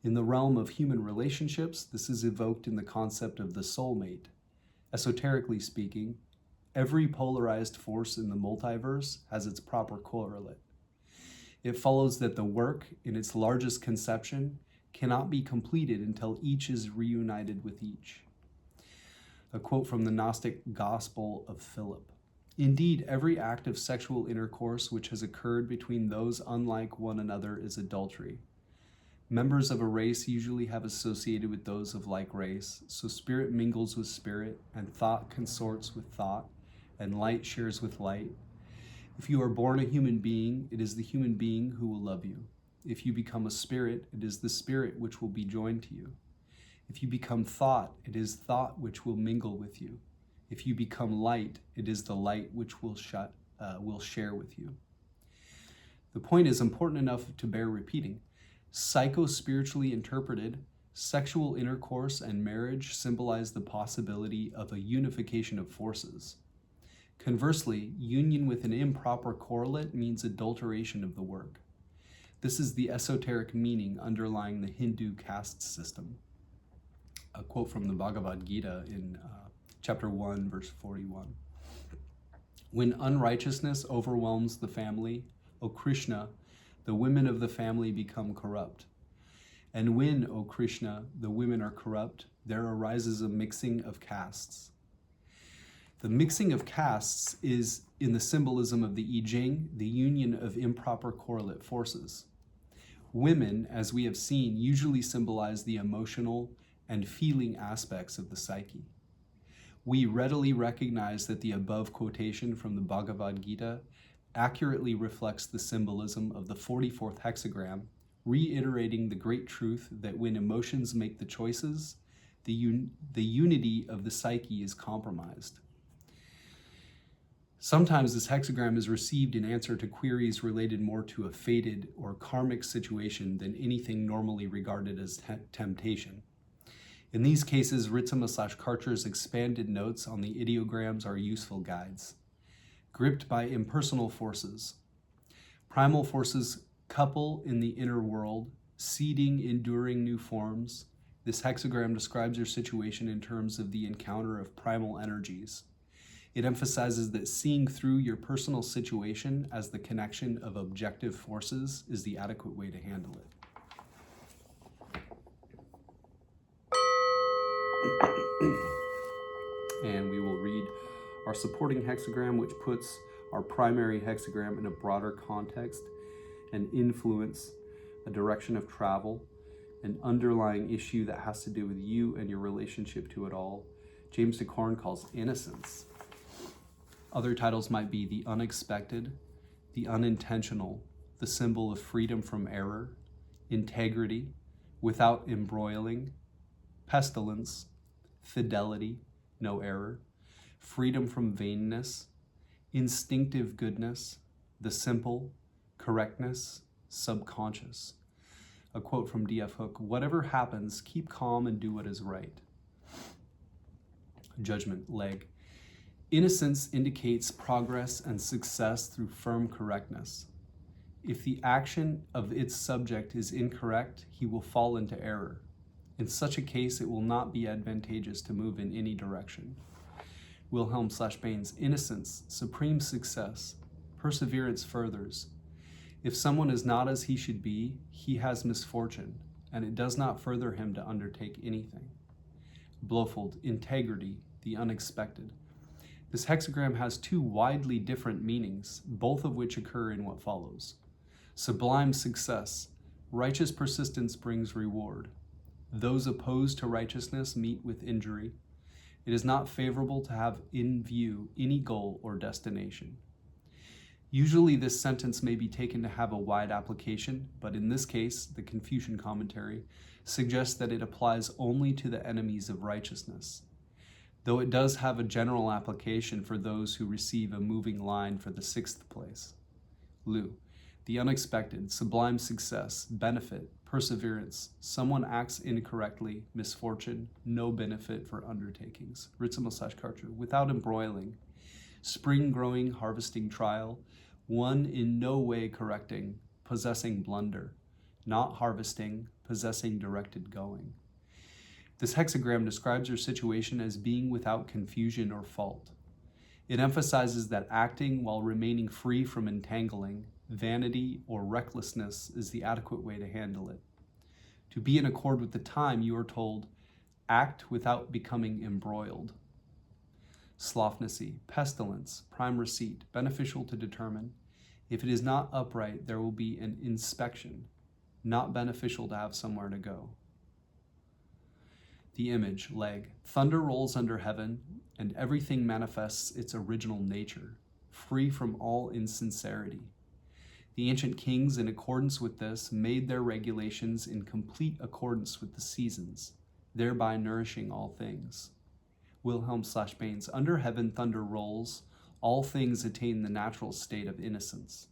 In the realm of human relationships, this is evoked in the concept of the soulmate. Esoterically speaking, every polarized force in the multiverse has its proper correlate. It follows that the work, in its largest conception, cannot be completed until each is reunited with each. A quote from the Gnostic Gospel of Philip. Indeed, every act of sexual intercourse which has occurred between those unlike one another is adultery. Members of a race usually have associated with those of like race, so spirit mingles with spirit, and thought consorts with thought, and light shares with light. If you are born a human being, it is the human being who will love you. If you become a spirit, it is the spirit which will be joined to you. If you become thought, it is thought which will mingle with you. If you become light, it is the light which will share with you. The point is important enough to bear repeating. Psycho-spiritually interpreted, sexual intercourse and marriage symbolize the possibility of a unification of forces. Conversely, union with an improper correlate means adulteration of the work. This is the esoteric meaning underlying the Hindu caste system. A quote from the Bhagavad Gita in chapter 1, verse 41. When unrighteousness overwhelms the family, O Krishna, the women of the family become corrupt. And when, O Krishna, the women are corrupt, there arises a mixing of castes. The mixing of castes is, in the symbolism of the I-ming, the union of improper correlate forces. Women, as we have seen, usually symbolize the emotional and feeling aspects of the psyche. We readily recognize that the above quotation from the Bhagavad Gita accurately reflects the symbolism of the 44th hexagram, reiterating the great truth that when emotions make the choices, the unity of the psyche is compromised. Sometimes this hexagram is received in answer to queries related more to a fated or karmic situation than anything normally regarded as temptation. In these cases, Ritsema/Karcher's expanded notes on the ideograms are useful guides. Gripped by impersonal forces, primal forces couple in the inner world, seeding enduring new forms. This hexagram describes your situation in terms of the encounter of primal energies. It emphasizes that seeing through your personal situation as the connection of objective forces is the adequate way to handle it. And we will read our supporting hexagram, which puts our primary hexagram in a broader context and influence, a direction of travel, an underlying issue that has to do with you and your relationship to it all. James Dekorne calls innocence. Other titles might be the unexpected, the unintentional, the symbol of freedom from error, integrity, without embroiling, pestilence, fidelity, no error, freedom from vainness, instinctive goodness, the simple, correctness, subconscious. A quote from D.F. Hook, whatever happens, keep calm and do what is right. Judgment, leg. Innocence indicates progress and success through firm correctness. If the action of its subject is incorrect, he will fall into error. In such a case, it will not be advantageous to move in any direction. Wilhelm/Bain's innocence, supreme success, perseverance furthers. If someone is not as he should be, he has misfortune, and it does not further him to undertake anything. Blofeld, integrity, the unexpected. This hexagram has two widely different meanings, both of which occur in what follows. Sublime success, righteous persistence brings reward. Those opposed to righteousness meet with injury. It is not favorable to have in view any goal or destination. Usually this sentence may be taken to have a wide application, but in this case, the Confucian commentary suggests that it applies only to the enemies of righteousness, though it does have a general application for those who receive a moving line for the 6th place. Liu, the unexpected, sublime success, benefit, perseverance, someone acts incorrectly, misfortune, no benefit for undertakings. Ritsema/Karcher, without embroiling, spring growing, harvesting trial, one in no way correcting, possessing blunder, not harvesting, possessing directed going. This hexagram describes your situation as being without confusion or fault. It emphasizes that acting while remaining free from entangling, vanity, or recklessness is the adequate way to handle it. To be in accord with the time, you are told, act without becoming embroiled. Slothnacy, pestilence, prime receipt, beneficial to determine. If it is not upright, there will be an inspection, not beneficial to have somewhere to go. The image, leg. Thunder rolls under heaven, and everything manifests its original nature, free from all insincerity. The ancient kings, in accordance with this, made their regulations in complete accordance with the seasons, thereby nourishing all things. Wilhelm/Bain's, under heaven thunder rolls, all things attain the natural state of innocence.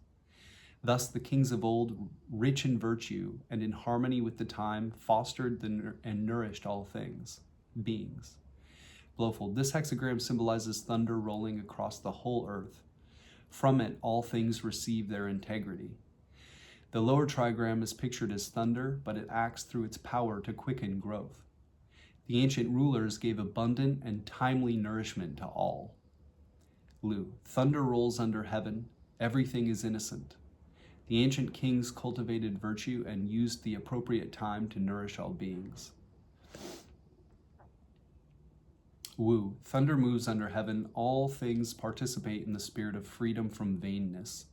Thus the kings of old, rich in virtue and in harmony with the time, fostered and nourished all things, beings. Blofeld, this hexagram symbolizes thunder rolling across the whole earth. From it, all things receive their integrity. The lower trigram is pictured as thunder, but it acts through its power to quicken growth. The ancient rulers gave abundant and timely nourishment to all. Lu, thunder rolls under heaven, everything is innocent. The ancient kings cultivated virtue and used the appropriate time to nourish all beings. Wu, thunder moves under heaven, all things participate in the spirit of freedom from vainness.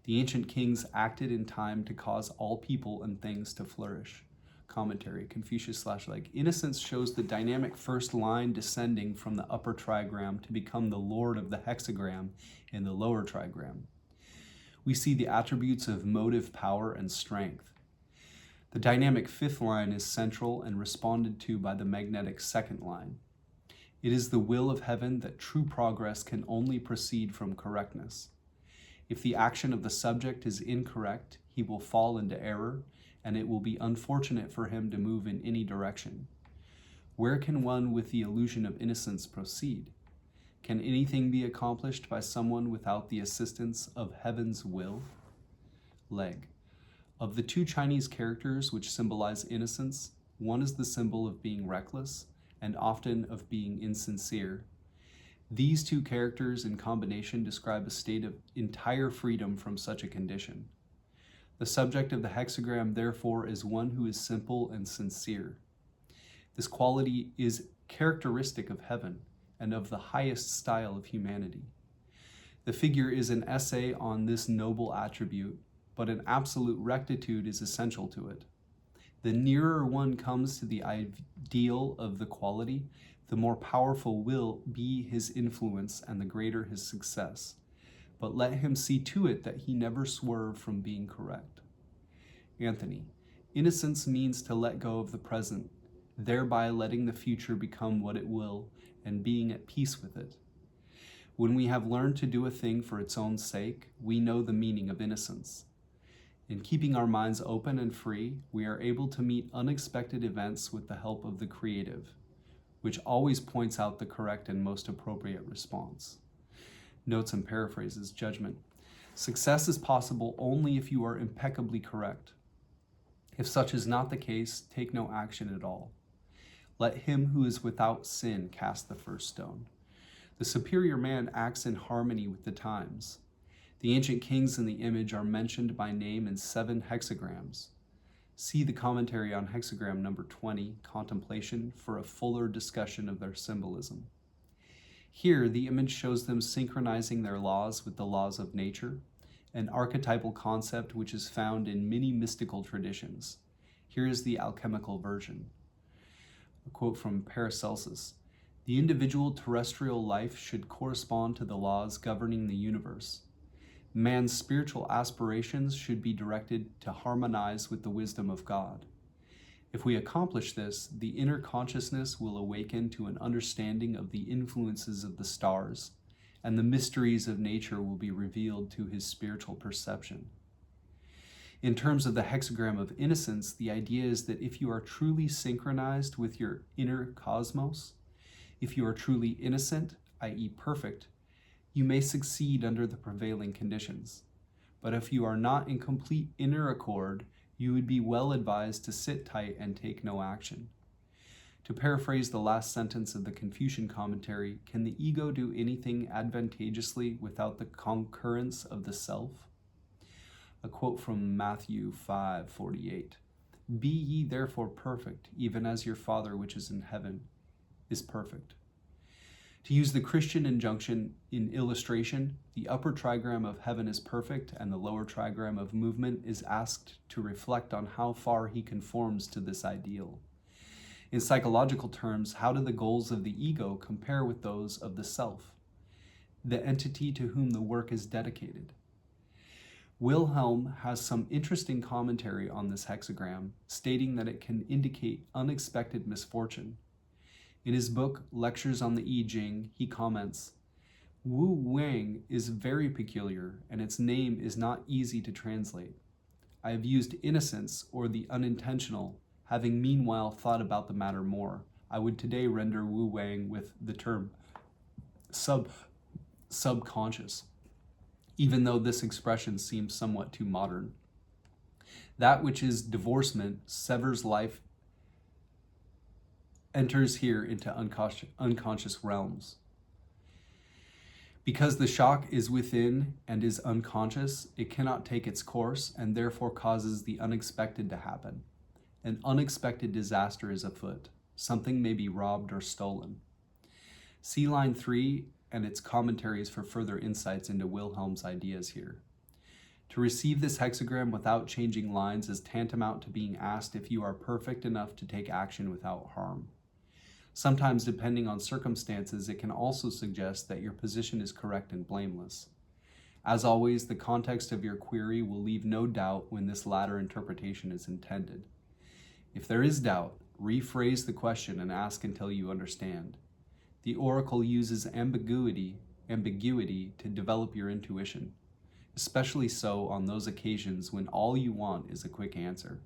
The ancient kings acted in time to cause all people and things to flourish. Commentary, Confucius/Leg. Innocence shows the dynamic first line descending from the upper trigram to become the lord of the hexagram in the lower trigram. We see the attributes of motive power and strength. The dynamic fifth line is central and responded to by the magnetic second line. It is the will of heaven that true progress can only proceed from correctness. If the action of the subject is incorrect, he will fall into error, and it will be unfortunate for him to move in any direction. Where can one with the illusion of innocence proceed? Can anything be accomplished by someone without the assistance of heaven's will? Leg. Of the two Chinese characters which symbolize innocence, one is the symbol of being reckless, and often of being insincere. These two characters in combination describe a state of entire freedom from such a condition. The subject of the hexagram, therefore, is one who is simple and sincere. This quality is characteristic of heaven and of the highest style of humanity. The figure is an essay on this noble attribute, but an absolute rectitude is essential to it. The nearer one comes to the ideal of the quality, the more powerful will be his influence and the greater his success. But let him see to it that he never swerve from being correct. Anthony, innocence means to let go of the present, thereby letting the future become what it will and being at peace with it. When we have learned to do a thing for its own sake, we know the meaning of innocence. In keeping our minds open and free, we are able to meet unexpected events with the help of the creative, which always points out the correct and most appropriate response. Notes and paraphrases. Judgment. Success is possible only if you are impeccably correct. If such is not the case, take no action at all. Let him who is without sin cast the first stone. The superior man acts in harmony with the times. The ancient kings in the image are mentioned by name in 7 hexagrams. See the commentary on hexagram number 20, Contemplation, for a fuller discussion of their symbolism. Here, the image shows them synchronizing their laws with the laws of nature, an archetypal concept which is found in many mystical traditions. Here is the alchemical version. A quote from Paracelsus. The individual terrestrial life should correspond to the laws governing the universe. Man's spiritual aspirations should be directed to harmonize with the wisdom of God. If we accomplish this, the inner consciousness will awaken to an understanding of the influences of the stars, and the mysteries of nature will be revealed to his spiritual perception. In terms of the hexagram of innocence, the idea is that if you are truly synchronized with your inner cosmos, if you are truly innocent, i.e. perfect, you may succeed under the prevailing conditions. But if you are not in complete inner accord, you would be well advised to sit tight and take no action. To paraphrase the last sentence of the Confucian commentary, can the ego do anything advantageously without the concurrence of the self? A quote from Matthew 5:48. Be ye therefore perfect, even as your Father which is in heaven is perfect. To use the Christian injunction in illustration, the upper trigram of heaven is perfect and the lower trigram of movement is asked to reflect on how far he conforms to this ideal. In psychological terms, how do the goals of the ego compare with those of the self, the entity to whom the work is dedicated? Wilhelm has some interesting commentary on this hexagram, stating that it can indicate unexpected misfortune. In his book, Lectures on the I Ching, he comments, Wu Wang is very peculiar, and its name is not easy to translate. I have used innocence, or the unintentional, having meanwhile thought about the matter more. I would today render Wu Wang with the term subconscious, even though this expression seems somewhat too modern. That which is divorcement, severs life, enters here into unconscious realms. Because the shock is within and is unconscious, it cannot take its course and therefore causes the unexpected to happen. An unexpected disaster is afoot. Something may be robbed or stolen. See line 3 and its commentaries for further insights into Wilhelm's ideas here. To receive this hexagram without changing lines is tantamount to being asked if you are perfect enough to take action without harm. Sometimes, depending on circumstances, it can also suggest that your position is correct and blameless. As always, the context of your query will leave no doubt when this latter interpretation is intended. If there is doubt, rephrase the question and ask until you understand. The oracle uses ambiguity to develop your intuition, especially so on those occasions when all you want is a quick answer.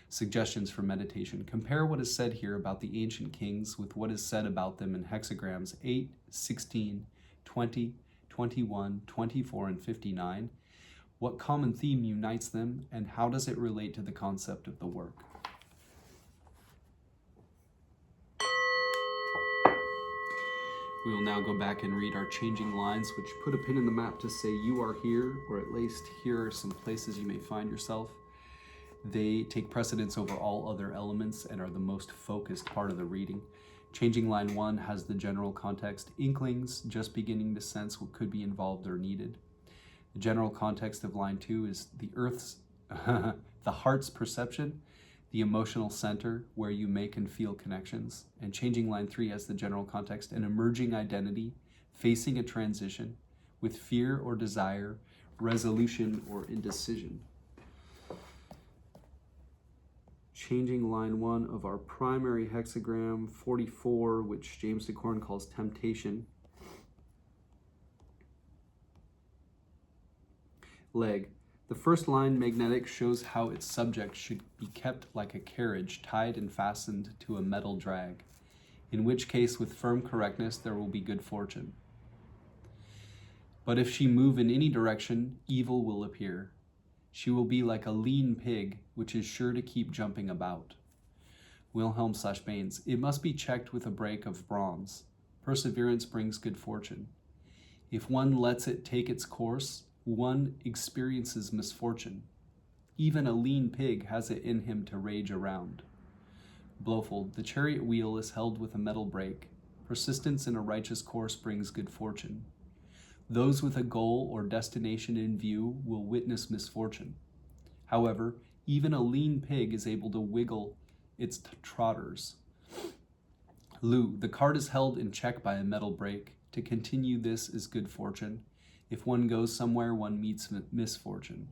Suggestions for meditation. Compare what is said here about the ancient kings with what is said about them in hexagrams 8, 16, 20, 21, 24, and 59. What common theme unites them, and how does it relate to the concept of the work? We will now go back and read our changing lines, which put a pin in the map to say you are here, or at least here are some places you may find yourself. They take precedence over all other elements and are the most focused part of the reading. Changing line 1 has the general context, inklings, just beginning to sense what could be involved or needed. The general context of line 2 is the earth's, the heart's perception, the emotional center where you make and feel connections. And changing line 3 has the general context, an emerging identity, facing a transition with fear or desire, resolution or indecision. Changing line 1 of our primary hexagram 44, which James Dekorne calls temptation. Leg. The first line, magnetic, shows how its subject should be kept like a carriage tied and fastened to a metal drag, in which case with firm correctness there will be good fortune. But if she move in any direction, evil will appear. She will be like a lean pig, which is sure to keep jumping about. Wilhelm/Baines. It must be checked with a brake of bronze. Perseverance brings good fortune. If one lets it take its course, one experiences misfortune. Even a lean pig has it in him to rage around. Blofeld. The chariot wheel is held with a metal brake. Persistence in a righteous course brings good fortune. Those with a goal or destination in view will witness misfortune. However, even a lean pig is able to wiggle its trotters. Lu. The cart is held in check by a metal brake. To continue this is good fortune. If one goes somewhere, one meets misfortune.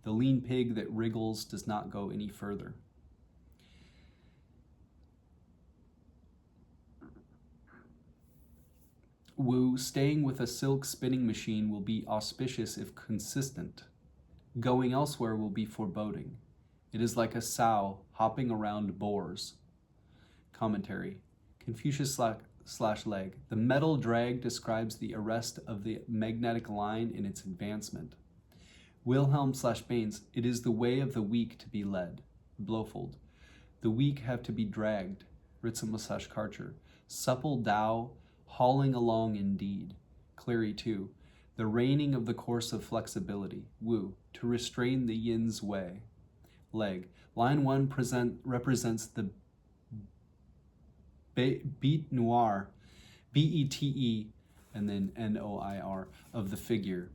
The lean pig that wriggles does not go any further. Wu. Staying with a silk spinning machine will be auspicious if consistent. Going elsewhere will be foreboding. It is like a sow hopping around boars. Commentary. Confucius/Leg. The metal drag describes the arrest of the magnetic line in its advancement. Wilhelm/Baines. It is the way of the weak to be led. Blofeld. The weak have to be dragged. Ritzimus/Karcher. Supple Tao, hauling along indeed. Cleary 2. The reining of the course of flexibility. Wu. To restrain the yin's way. Leg. Line 1 represents the beat noir, B-E-T-E, and then N-O-I-R, of the figure.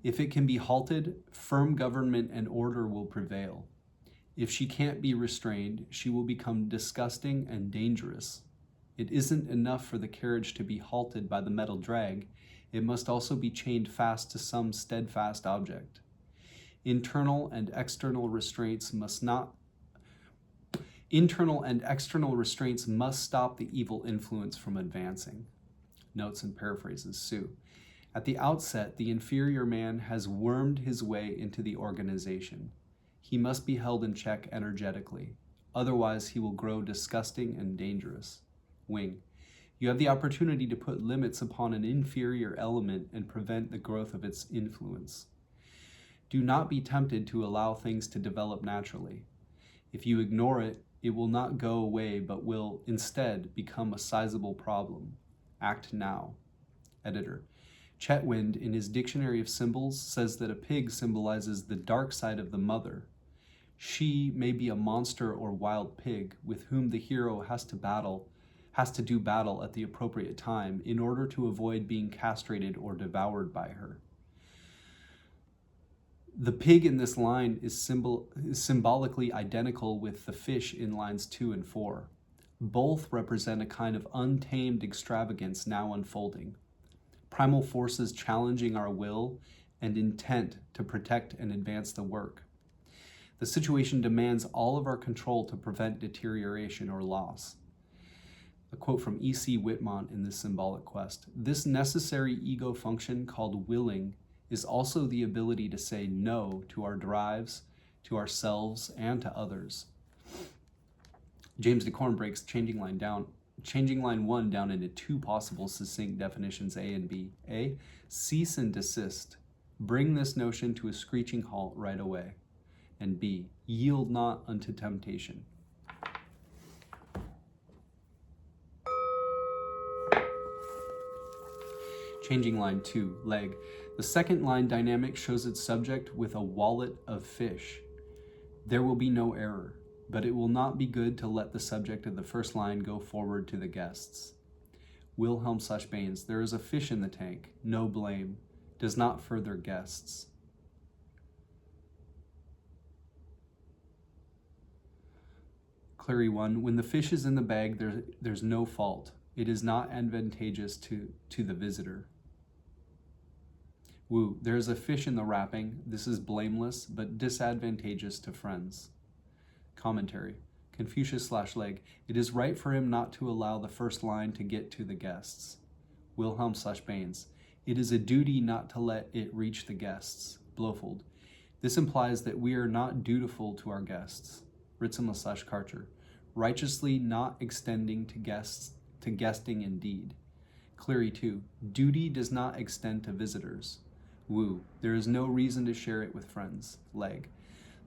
If it can be halted, firm government and order will prevail. If she can't be restrained, she will become disgusting and dangerous. It isn't enough for the carriage to be halted by the metal drag. It must also be chained fast to some steadfast object. Internal and external restraints must stop the evil influence from advancing. Notes and paraphrases. Sue. At the outset, the inferior man has wormed his way into the organization. He must be held in check energetically. Otherwise, he will grow disgusting and dangerous. Wing. You have the opportunity to put limits upon an inferior element and prevent the growth of its influence. Do not be tempted to allow things to develop naturally. If you ignore it, it will not go away but will instead become a sizable problem. Act now. Editor. Chetwynd, in his Dictionary of Symbols, says that a pig symbolizes the dark side of the mother. She may be a monster or wild pig with whom the hero has to do battle at the appropriate time in order to avoid being castrated or devoured by her. The pig in this line is symbolically identical with the fish in lines 2 and 4. Both represent a kind of untamed extravagance now unfolding. Primal forces challenging our will and intent to protect and advance the work. The situation demands all of our control to prevent deterioration or loss. A quote from E.C. Whitmont in The Symbolic Quest. This necessary ego function called willing is also the ability to say no to our drives, to ourselves, and to others. James Dekorne breaks changing line 1 down into two possible succinct definitions, A and B. A, cease and desist. Bring this notion to a screeching halt right away. And B, yield not unto temptation. Changing line 2, leg. The second line dynamic shows its subject with a wallet of fish. There will be no error, but it will not be good to let the subject of the first line go forward to the guests. Wilhelm/Baines, there is a fish in the tank, no blame, does not further guests. Clary 1, when the fish is in the bag, there's no fault. It is not advantageous to the visitor. Wu, there is a fish in the wrapping. This is blameless, but disadvantageous to friends. Commentary. Confucius/Leg. It is right for him not to allow the first line to get to the guests. Wilhelm/Baines. It is a duty not to let it reach the guests. Blofeld. This implies that we are not dutiful to our guests. Ritzema/Karcher. Righteously not extending to guesting indeed. Cleary 2. Duty does not extend to visitors. Wu. There is no reason to share it with friends. Leg.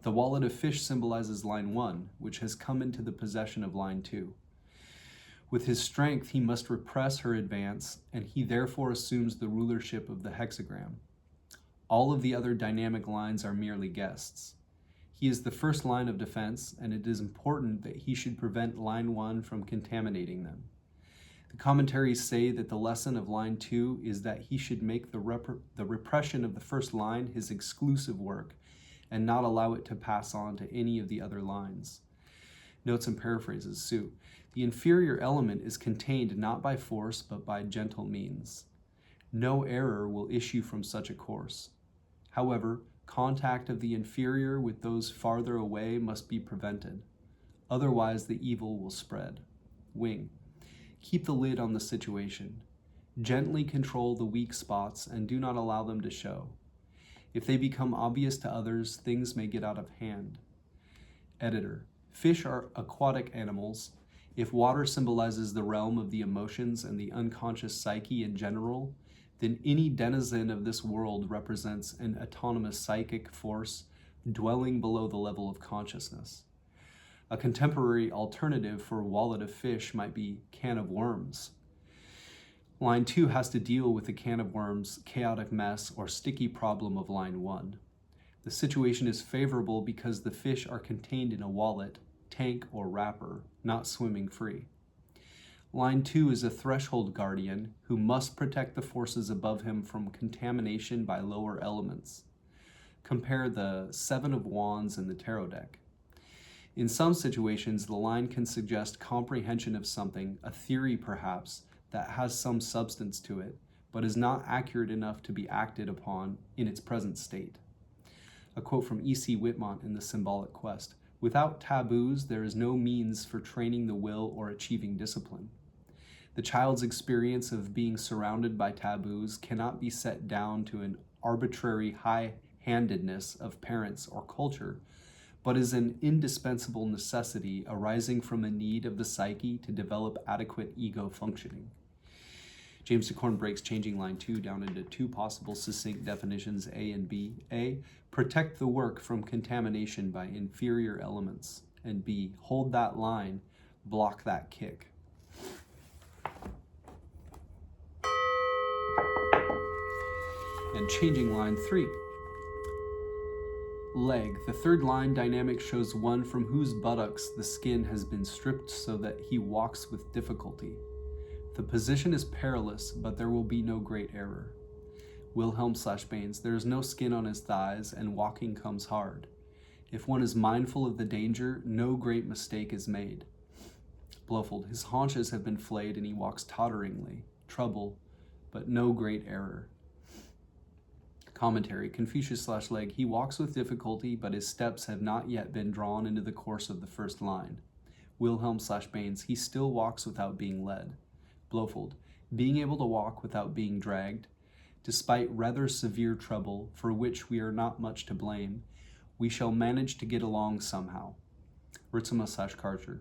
The wallet of fish symbolizes line 1, which has come into the possession of line 2. With his strength, he must repress her advance, and he therefore assumes the rulership of the hexagram. All of the other dynamic lines are merely guests. He is the first line of defense, and it is important that he should prevent line 1 from contaminating them. The commentaries say that the lesson of line 2 is that he should make the repression of the first line his exclusive work and not allow it to pass on to any of the other lines. Notes and paraphrases, Sue. The inferior element is contained not by force but by gentle means. No error will issue from such a course. However, contact of the inferior with those farther away must be prevented. Otherwise, the evil will spread. Wing. Keep the lid on the situation. Gently control the weak spots and do not allow them to show. If they become obvious to others, things may get out of hand. Editor. Fish are aquatic animals. If water symbolizes the realm of the emotions and the unconscious psyche in general, then any denizen of this world represents an autonomous psychic force dwelling below the level of consciousness. A contemporary alternative for wallet of fish might be can of worms. Line 2 has to deal with the can of worms, chaotic mess, or sticky problem of line 1. The situation is favorable because the fish are contained in a wallet, tank, or wrapper, not swimming free. Line 2 is a threshold guardian who must protect the forces above him from contamination by lower elements. Compare the Seven of Wands in the tarot deck. In some situations, the line can suggest comprehension of something, a theory perhaps, that has some substance to it, but is not accurate enough to be acted upon in its present state. A quote from E.C. Whitmont in The Symbolic Quest. Without taboos, there is no means for training the will or achieving discipline. The child's experience of being surrounded by taboos cannot be set down to an arbitrary high-handedness of parents or culture, but is an indispensable necessity arising from a need of the psyche to develop adequate ego functioning. James Dekorne breaks changing line 2 down into two possible succinct definitions, A and B. A, protect the work from contamination by inferior elements. And B, hold that line, block that kick. And changing line 3. Leg. The third line dynamic shows one from whose buttocks the skin has been stripped so that he walks with difficulty. The position is perilous, but there will be no great error. Wilhelm/Baines. There is no skin on his thighs, and walking comes hard. If one is mindful of the danger, no great mistake is made. Blofeld. His haunches have been flayed, and he walks totteringly. Trouble, but no great error. Commentary. Confucius/Leg. He walks with difficulty, but his steps have not yet been drawn into the course of the first line. Wilhelm/Baines. He still walks without being led. Blofeld. Being able to walk without being dragged, despite rather severe trouble, for which we are not much to blame, we shall manage to get along somehow. Ritzema/Karcher.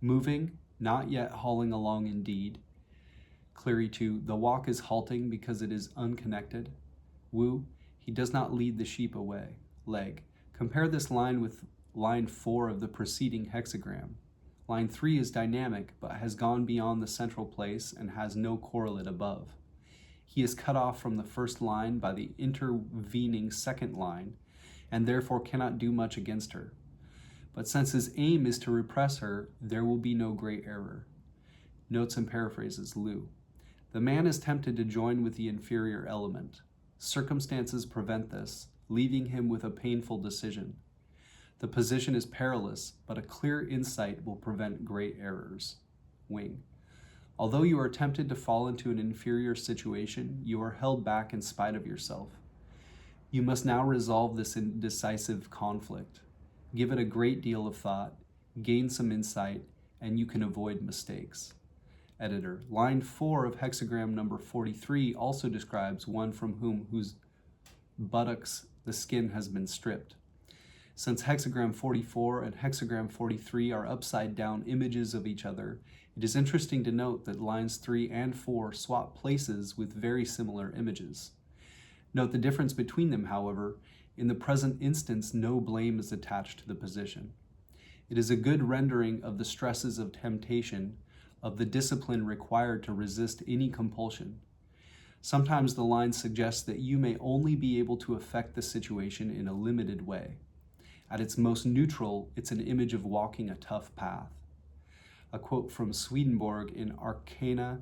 Moving, not yet hauling along indeed. Cleary 2. The walk is halting because it is unconnected. Wu. He does not lead the sheep away. Leg. Compare this line with line 4 of the preceding hexagram. Line 3 is dynamic, but has gone beyond the central place and has no correlate above. He is cut off from the first line by the intervening second line, and therefore cannot do much against her. But since his aim is to repress her, there will be no great error. Notes and paraphrases. Lu. The man is tempted to join with the inferior element. Circumstances prevent this, leaving him with a painful decision. The position is perilous, but a clear insight will prevent great errors. Wing. Although you are tempted to fall into an inferior situation, you are held back in spite of yourself. You must now resolve this indecisive conflict. Give it a great deal of thought, gain some insight, and you can avoid mistakes. Editor. Line 4 of hexagram number 43 also describes one from whose buttocks the skin has been stripped. Since hexagram 44 and hexagram 43 are upside down images of each other, it is interesting to note that lines 3 and 4 swap places with very similar images. Note the difference between them, however. In the present instance, no blame is attached to the position. It is a good rendering of the stresses of temptation, of the discipline required to resist any compulsion. Sometimes the line suggests that you may only be able to affect the situation in a limited way. At its most neutral, it's an image of walking a tough path. A quote from Swedenborg in Arcana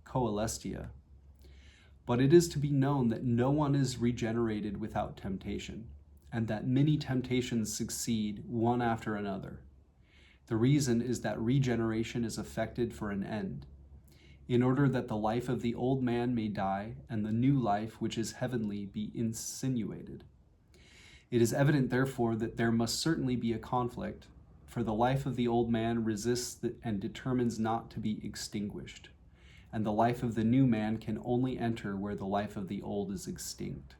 Coelestia. But it is to be known that no one is regenerated without temptation, and that many temptations succeed one after another. The reason is that regeneration is effected for an end, in order that the life of the old man may die, and the new life, which is heavenly, be insinuated. It is evident, therefore, that there must certainly be a conflict, for the life of the old man resists and determines not to be extinguished, and the life of the new man can only enter where the life of the old is extinct.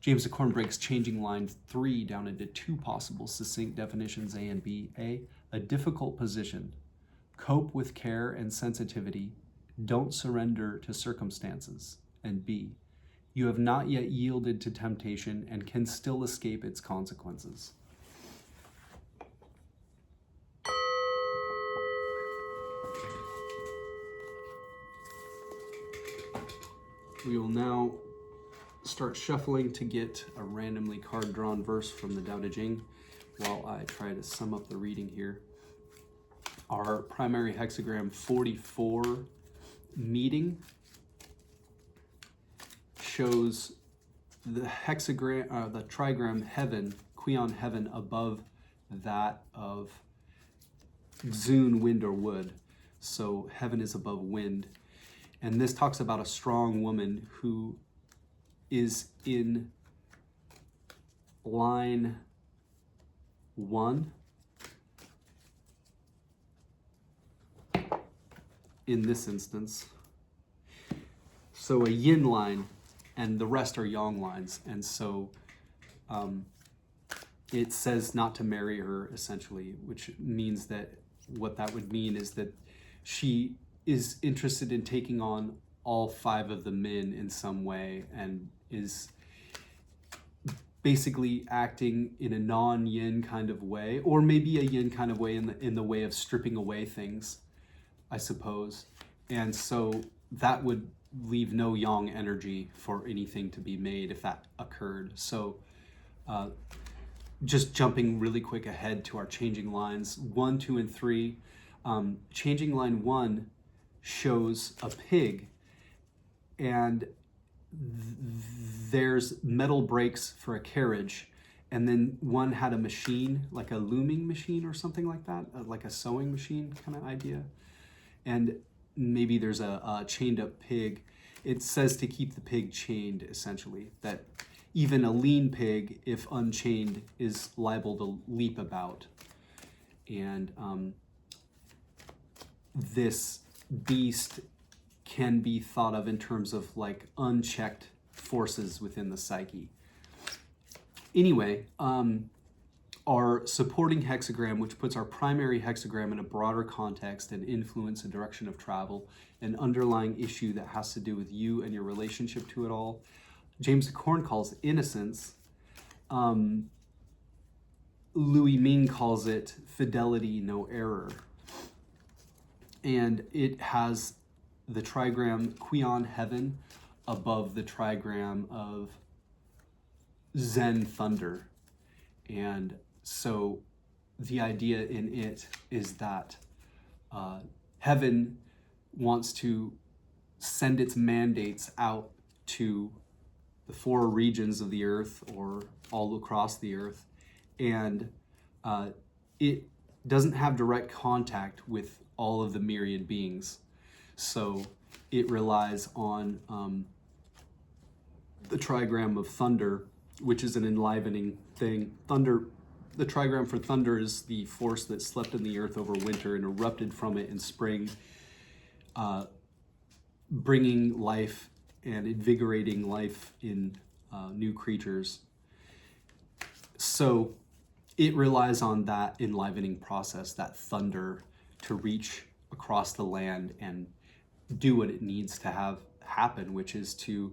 James Dekorne breaks changing line 3 down into two possible succinct definitions, A and B. A difficult position. Cope with care and sensitivity. Don't surrender to circumstances. And B, you have not yet yielded to temptation and can still escape its consequences. We will now start shuffling to get a randomly card-drawn verse from the Tao Te Ching while I try to sum up the reading here. Our primary hexagram 44 meeting shows the hexagram, the trigram heaven, Kuion heaven, above that of Xun, wind or wood. So heaven is above wind. And this talks about a strong woman who is in line 1 in this instance. So a yin line, and the rest are yang lines. And so it says not to marry her, essentially, which means that what that would mean is that she is interested in taking on all 5 of the min in some way, and is basically acting in a non-yin kind of way, or maybe a yin kind of way in the way of stripping away things, I suppose. And so that would leave no yang energy for anything to be made if that occurred. So just jumping really quick ahead to our changing lines 1, 2, and 3. Changing line 1 shows a pig, and there's metal brakes for a carriage, and then one had a machine, like a looming machine or something like that, like a sewing machine kind of idea. And maybe there's a chained up pig. It says to keep the pig chained, essentially, that even a lean pig, if unchained, is liable to leap about. And this beast can be thought of in terms of like unchecked forces within the psyche. Anyway, our supporting hexagram, which puts our primary hexagram in a broader context and influence and direction of travel, an underlying issue that has to do with you and your relationship to it all, James Dekorne calls innocence. I-ming calls it fidelity, no error. And it has the trigram Qian heaven above the trigram of Zen thunder. And so the idea in it is that heaven wants to send its mandates out to the 4 regions of the earth, or all across the earth, and it doesn't have direct contact with all of the myriad beings. So it relies on the trigram of thunder, which is an enlivening thing. Thunder, the trigram for thunder, is the force that slept in the earth over winter and erupted from it in spring, bringing life and invigorating life in new creatures. So it relies on that enlivening process, that thunder, to reach across the land and do what it needs to have happen, which is to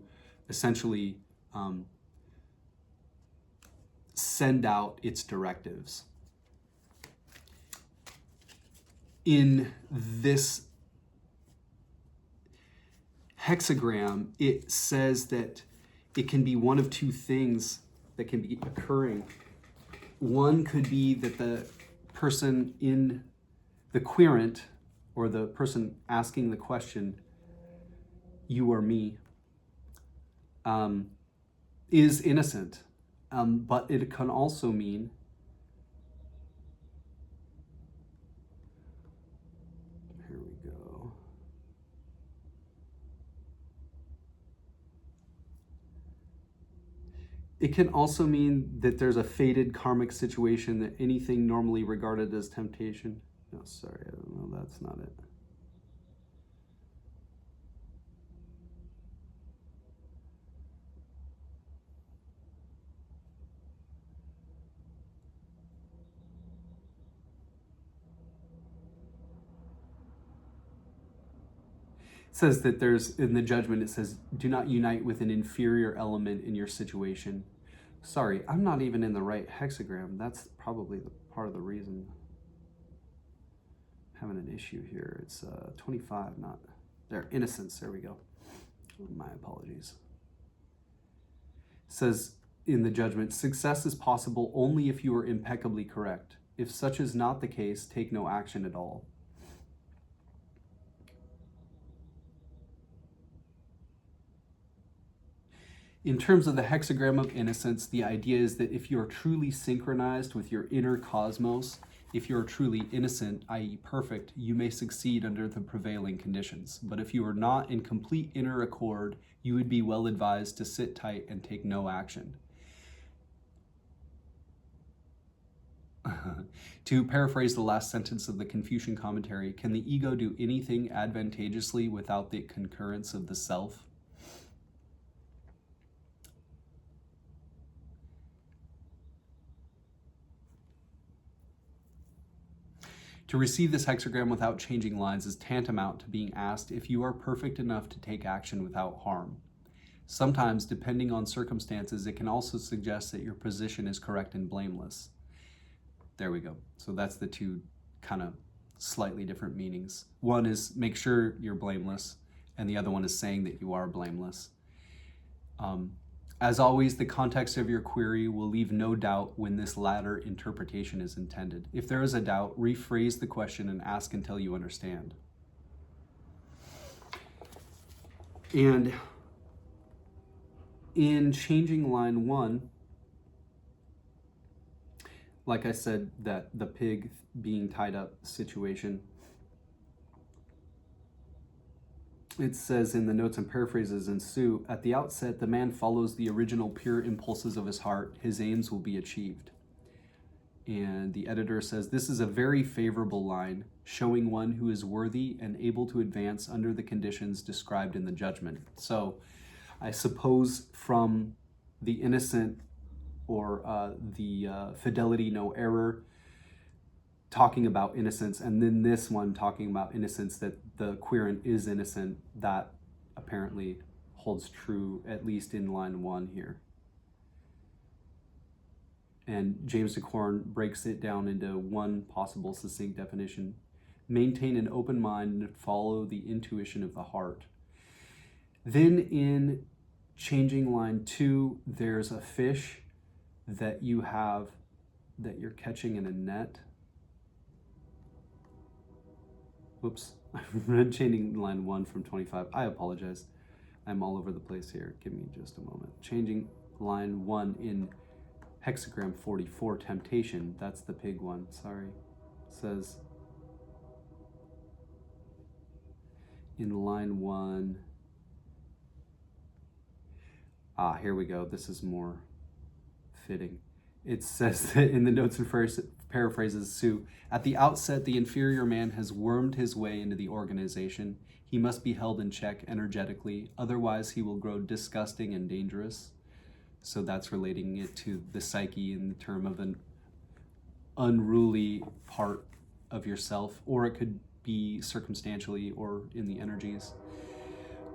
essentially send out its directives. In this hexagram, it says that it can be one of 2 things that can be occurring. One could be that the person in the querent, or the person asking the question, you or me, is innocent. But it can also mean it can also mean that there's a fated karmic situation, that anything normally regarded as temptation. No, sorry, I don't know, that's not it. It says that there's, in the judgment, it says, do not unite with an inferior element in your situation. Sorry, I'm not even in the right hexagram. That's probably the part of the reason I'm having an issue here. It's 25, not there. Innocence, there we go. My apologies. It says in the judgment, success is possible only if you are impeccably correct. If such is not the case, take no action at all. In terms of the hexagram of innocence, the idea is that if you're truly synchronized with your inner cosmos, if you're truly innocent, i.e. perfect, you may succeed under the prevailing conditions. But if you are not in complete inner accord, you would be well advised to sit tight and take no action. To paraphrase the last sentence of the Confucian commentary, can the ego do anything advantageously without the concurrence of the self? To receive this hexagram without changing lines is tantamount to being asked if you are perfect enough to take action without harm. Sometimes, depending on circumstances, it can also suggest that your position is correct and blameless. There we go. So that's the two kind of slightly different meanings. One is make sure you're blameless, and the other one is saying that you are blameless. As always, the context of your query will leave no doubt when this latter interpretation is intended. If there is a doubt, rephrase the question and ask until you understand. And in changing line 1, like I said, that the pig being tied up situation, it says in the notes and paraphrases ensue, at the outset, the man follows the original pure impulses of his heart. His aims will be achieved. And the editor says, this is a very favorable line, showing one who is worthy and able to advance under the conditions described in the judgment. So I suppose from the innocent or the fidelity, no error, talking about innocence, and then this one talking about innocence, that the querent is innocent, that apparently holds true, at least in line 1 here. And James Dekorne breaks it down into one possible succinct definition. Maintain an open mind and follow the intuition of the heart. Then in changing line 2, there's a fish that you have, that you're catching in a net. Whoops, I read changing line 1 from 25. I apologize. I'm all over the place here. Give me just a moment. Changing line 1 in Hexagram 44, temptation. That's the pig one, sorry. It says in line 1, here we go. This is more fitting. It says that in the notes and paraphrases, Sue, at the outset, the inferior man has wormed his way into the organization. He must be held in check energetically, otherwise he will grow disgusting and dangerous. So that's relating it to the psyche in the term of an unruly part of yourself, or it could be circumstantially or in the energies.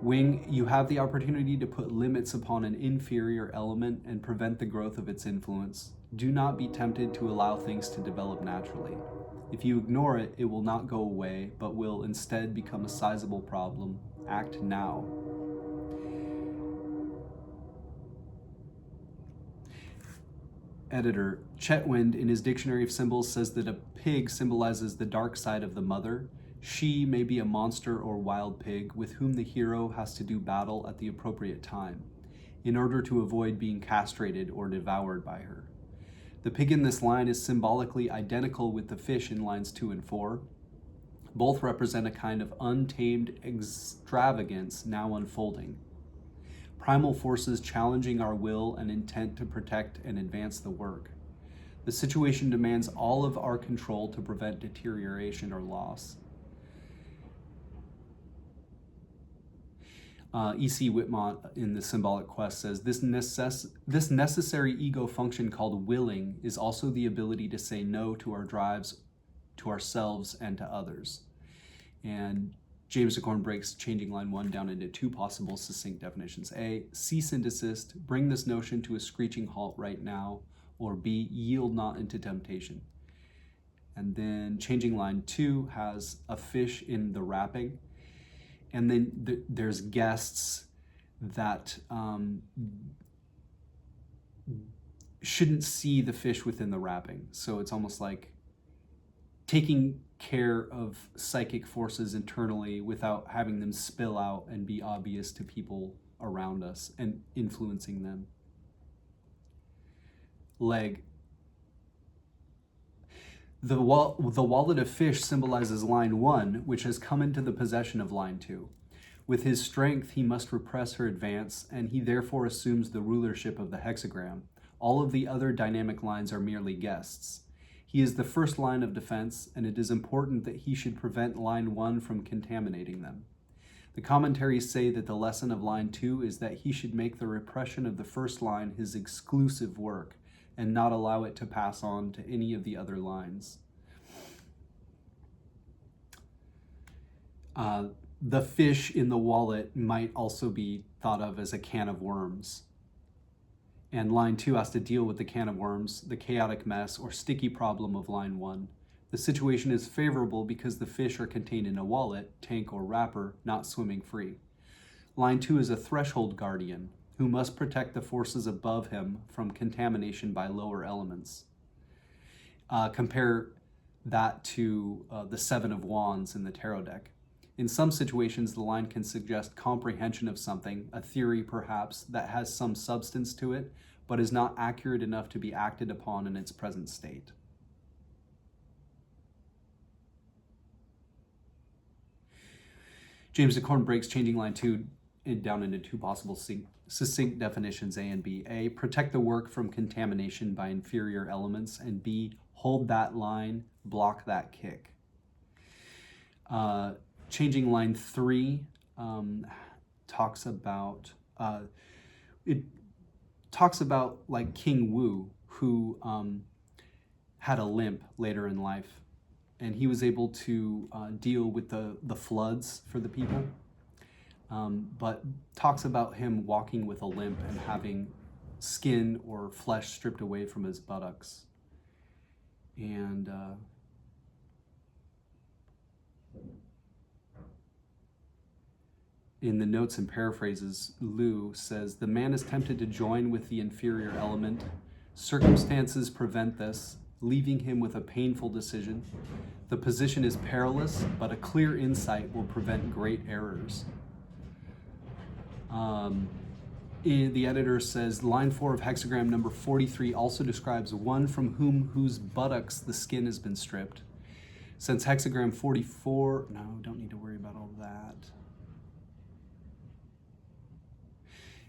Wing, you have the opportunity to put limits upon an inferior element and prevent the growth of its influence. Do not be tempted to allow things to develop naturally. If you ignore it, it will not go away, but will instead become a sizable problem. Act now. Editor, Chetwynd, in his Dictionary of Symbols, says that a pig symbolizes the dark side of the mother. She may be a monster or wild pig with whom the hero has to do battle at the appropriate time, in order to avoid being castrated or devoured by her. The pig in this line is symbolically identical with the fish in lines 2 and 4. Both represent a kind of untamed extravagance now unfolding. Primal forces challenging our will and intent to protect and advance the work. The situation demands all of our control to prevent deterioration or loss. E.C. Whitmont in the Symbolic Quest says, this necessary ego function called willing is also the ability to say no to our drives, to ourselves, and to others. And James Dekorne breaks changing line 1 down into 2 possible succinct definitions. A, cease and desist, bring this notion to a screeching halt right now, or B, yield not into temptation. And then changing line 2 has a fish in the wrapping. And then there's guests that shouldn't see the fish within the wrapping. So it's almost like taking care of psychic forces internally without having them spill out and be obvious to people around us and influencing them. Leg. The wallet of fish symbolizes line 1, which has come into the possession of line 2. With his strength, he must repress her advance, and he therefore assumes the rulership of the hexagram. All of the other dynamic lines are merely guests. He is the first line of defense, and it is important that he should prevent line 1 from contaminating them. The commentaries say that the lesson of line 2 is that he should make the repression of the first line his exclusive work, and not allow it to pass on to any of the other lines. The fish in the wallet might also be thought of as a can of worms. And line 2 has to deal with the can of worms, the chaotic mess, or sticky problem of line 1. The situation is favorable because the fish are contained in a wallet, tank, or wrapper, not swimming free. Line 2 is a threshold guardian who must protect the forces above him from contamination by lower elements. Compare that to the Seven of Wands in the tarot deck. In some situations, the line can suggest comprehension of something, a theory perhaps, that has some substance to it, but is not accurate enough to be acted upon in its present state. James Dekorne breaks changing line 2 down into two possible succinct definitions, A and B. A, protect the work from contamination by inferior elements, and B, hold that line, block that kick. Changing line 3 talks about like King Wu, who had a limp later in life, and he was able to deal with the floods for the people, but talks about him walking with a limp and having skin or flesh stripped away from his buttocks. And in the notes and paraphrases, Liu says, the man is tempted to join with the inferior element. Circumstances prevent this, leaving him with a painful decision. The position is perilous, but a clear insight will prevent great errors. The editor says, line 4 of hexagram number 43 also describes one from whose buttocks the skin has been stripped. Since hexagram 44, no, don't need to worry about all that.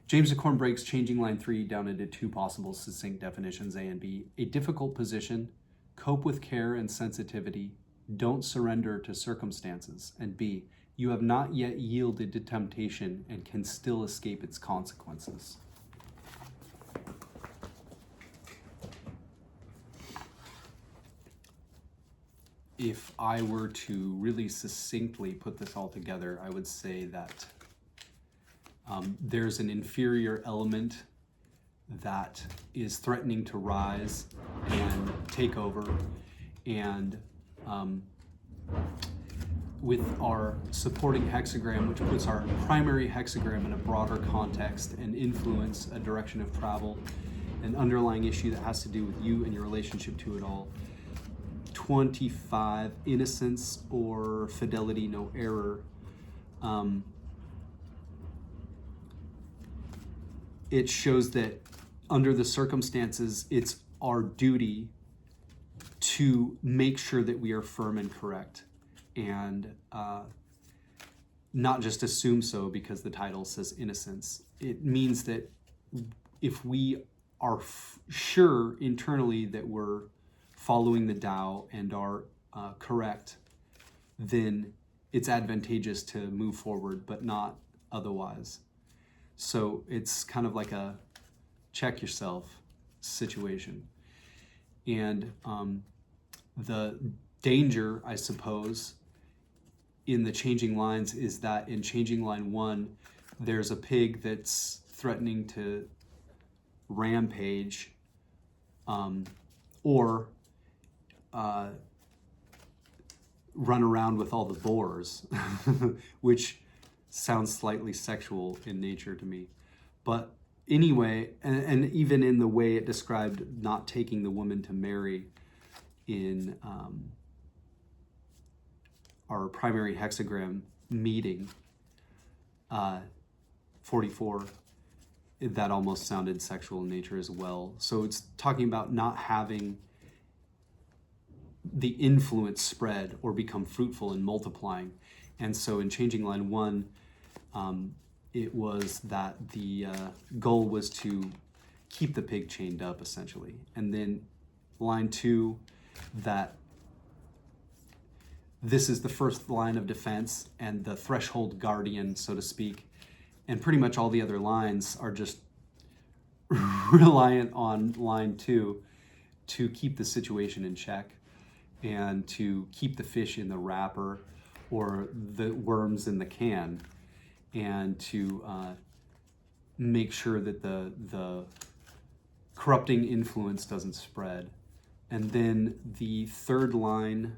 James Dekorne breaks changing line 3 down into two possible succinct definitions, A and B. A difficult position, cope with care and sensitivity, don't surrender to circumstances. And B, you have not yet yielded to temptation and can still escape its consequences. If I were to really succinctly put this all together, I would say that there's an inferior element that is threatening to rise and take over, and with our supporting hexagram, which puts our primary hexagram in a broader context and influence a direction of travel, an underlying issue that has to do with you and your relationship to it all. 25, innocence or fidelity, no error. It shows that under the circumstances, it's our duty to make sure that we are firm and correct, and not just assume so because the title says innocence. It means that if we are sure internally that we're following the Tao and are correct, then it's advantageous to move forward, but not otherwise. So it's kind of like a check yourself situation. And the danger, I suppose, in the changing lines is that in changing line 1, there's a pig that's threatening to rampage or run around with all the boars, which sounds slightly sexual in nature to me. But anyway, and even in the way it described not taking the woman to marry in our primary hexagram meeting, 44, that almost sounded sexual in nature as well. So it's talking about not having the influence spread or become fruitful and multiplying. And so in changing line 1, it was that the goal was to keep the pig chained up, essentially. And then line 2, that this is the first line of defense and the threshold guardian, so to speak. And pretty much all the other lines are just reliant on line 2 to keep the situation in check and to keep the fish in the wrapper, or the worms in the can, and to make sure that the corrupting influence doesn't spread. And then the third line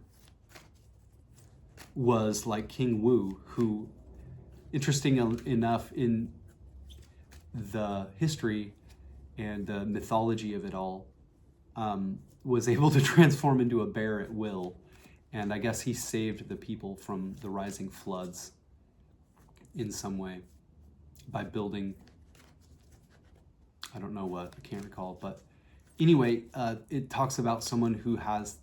was like King Wu, who, interesting enough, in the history and the mythology of it all, was able to transform into a bear at will. And I guess he saved the people from the rising floods in some way by building, I don't know what, I can't recall, but anyway, it talks about someone who has,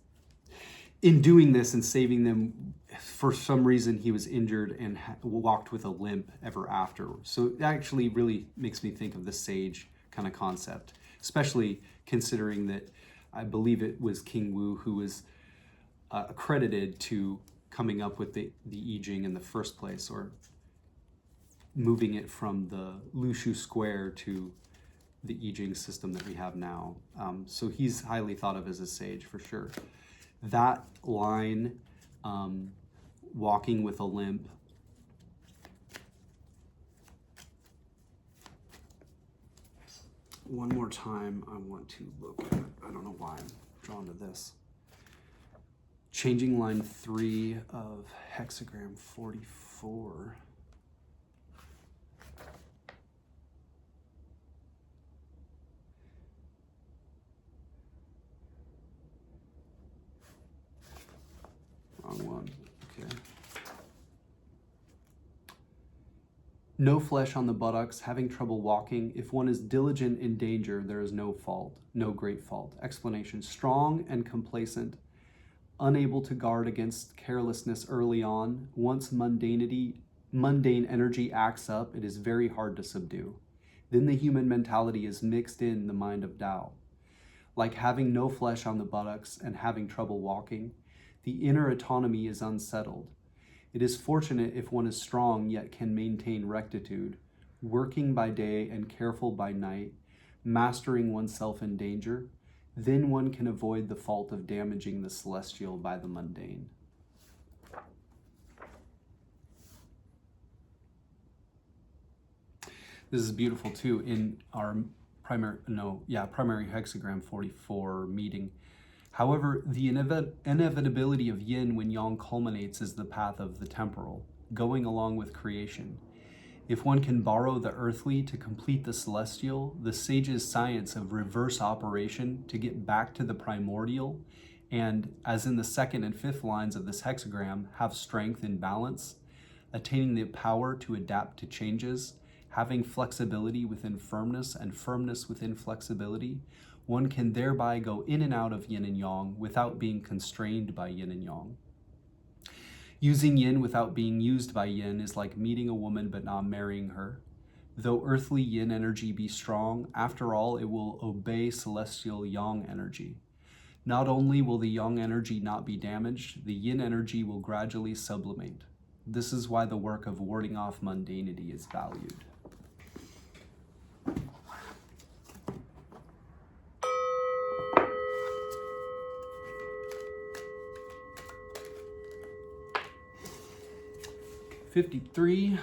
in doing this and saving them, for some reason he was injured and walked with a limp ever after. So it actually really makes me think of the sage kind of concept, especially considering that I believe it was King Wu who was accredited to coming up with the I Ching in the first place, or moving it from the Lushu square to the I Ching system that we have now. So he's highly thought of as a sage for sure. That line, walking with a limp, one more time I want to look at, I don't know why I'm drawn to this. Changing line 3 of Hexagram 44. Wrong one, okay. No flesh on the buttocks, having trouble walking. If one is diligent in danger, there is no fault, no great fault. Explanation: strong and complacent, unable to guard against carelessness early on. Once mundane energy acts up, it is very hard to subdue. Then the human mentality is mixed in the mind of Tao. Like having no flesh on the buttocks and having trouble walking, the inner autonomy is unsettled. It is fortunate if one is strong yet can maintain rectitude, working by day and careful by night, mastering oneself in danger. Then one can avoid the fault of damaging the celestial by the mundane. This is beautiful too. In our primary hexagram 44 meeting. However, the inevitability of yin when yang culminates is the path of the temporal, going along with creation. If one can borrow the earthly to complete the celestial, the sage's science of reverse operation to get back to the primordial, and, as in the second and fifth lines of this hexagram, have strength and balance, attaining the power to adapt to changes, having flexibility within firmness and firmness within flexibility, one can thereby go in and out of yin and yang without being constrained by yin and yang. Using yin without being used by yin is like meeting a woman but not marrying her. Though earthly yin energy be strong, after all it will obey celestial yang energy. Not only will the yang energy not be damaged, the yin energy will gradually sublimate. This is why the work of warding off mundanity is valued. '53.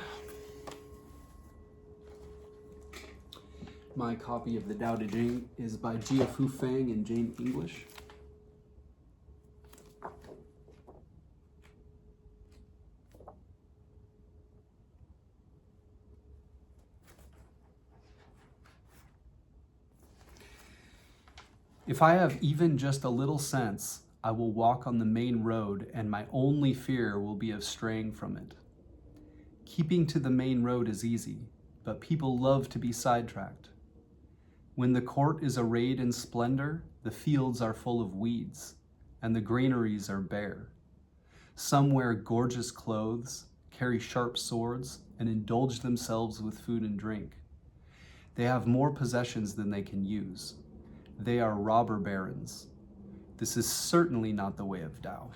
My copy of the Tao Te Ching is by Jia Fu Fang and Jane English. If I have even just a little sense, I will walk on the main road, and my only fear will be of straying from it. Keeping to the main road is easy, but people love to be sidetracked. When the court is arrayed in splendor, the fields are full of weeds, and the granaries are bare. Some wear gorgeous clothes, carry sharp swords, and indulge themselves with food and drink. They have more possessions than they can use. They are robber barons. This is certainly not the way of Tao.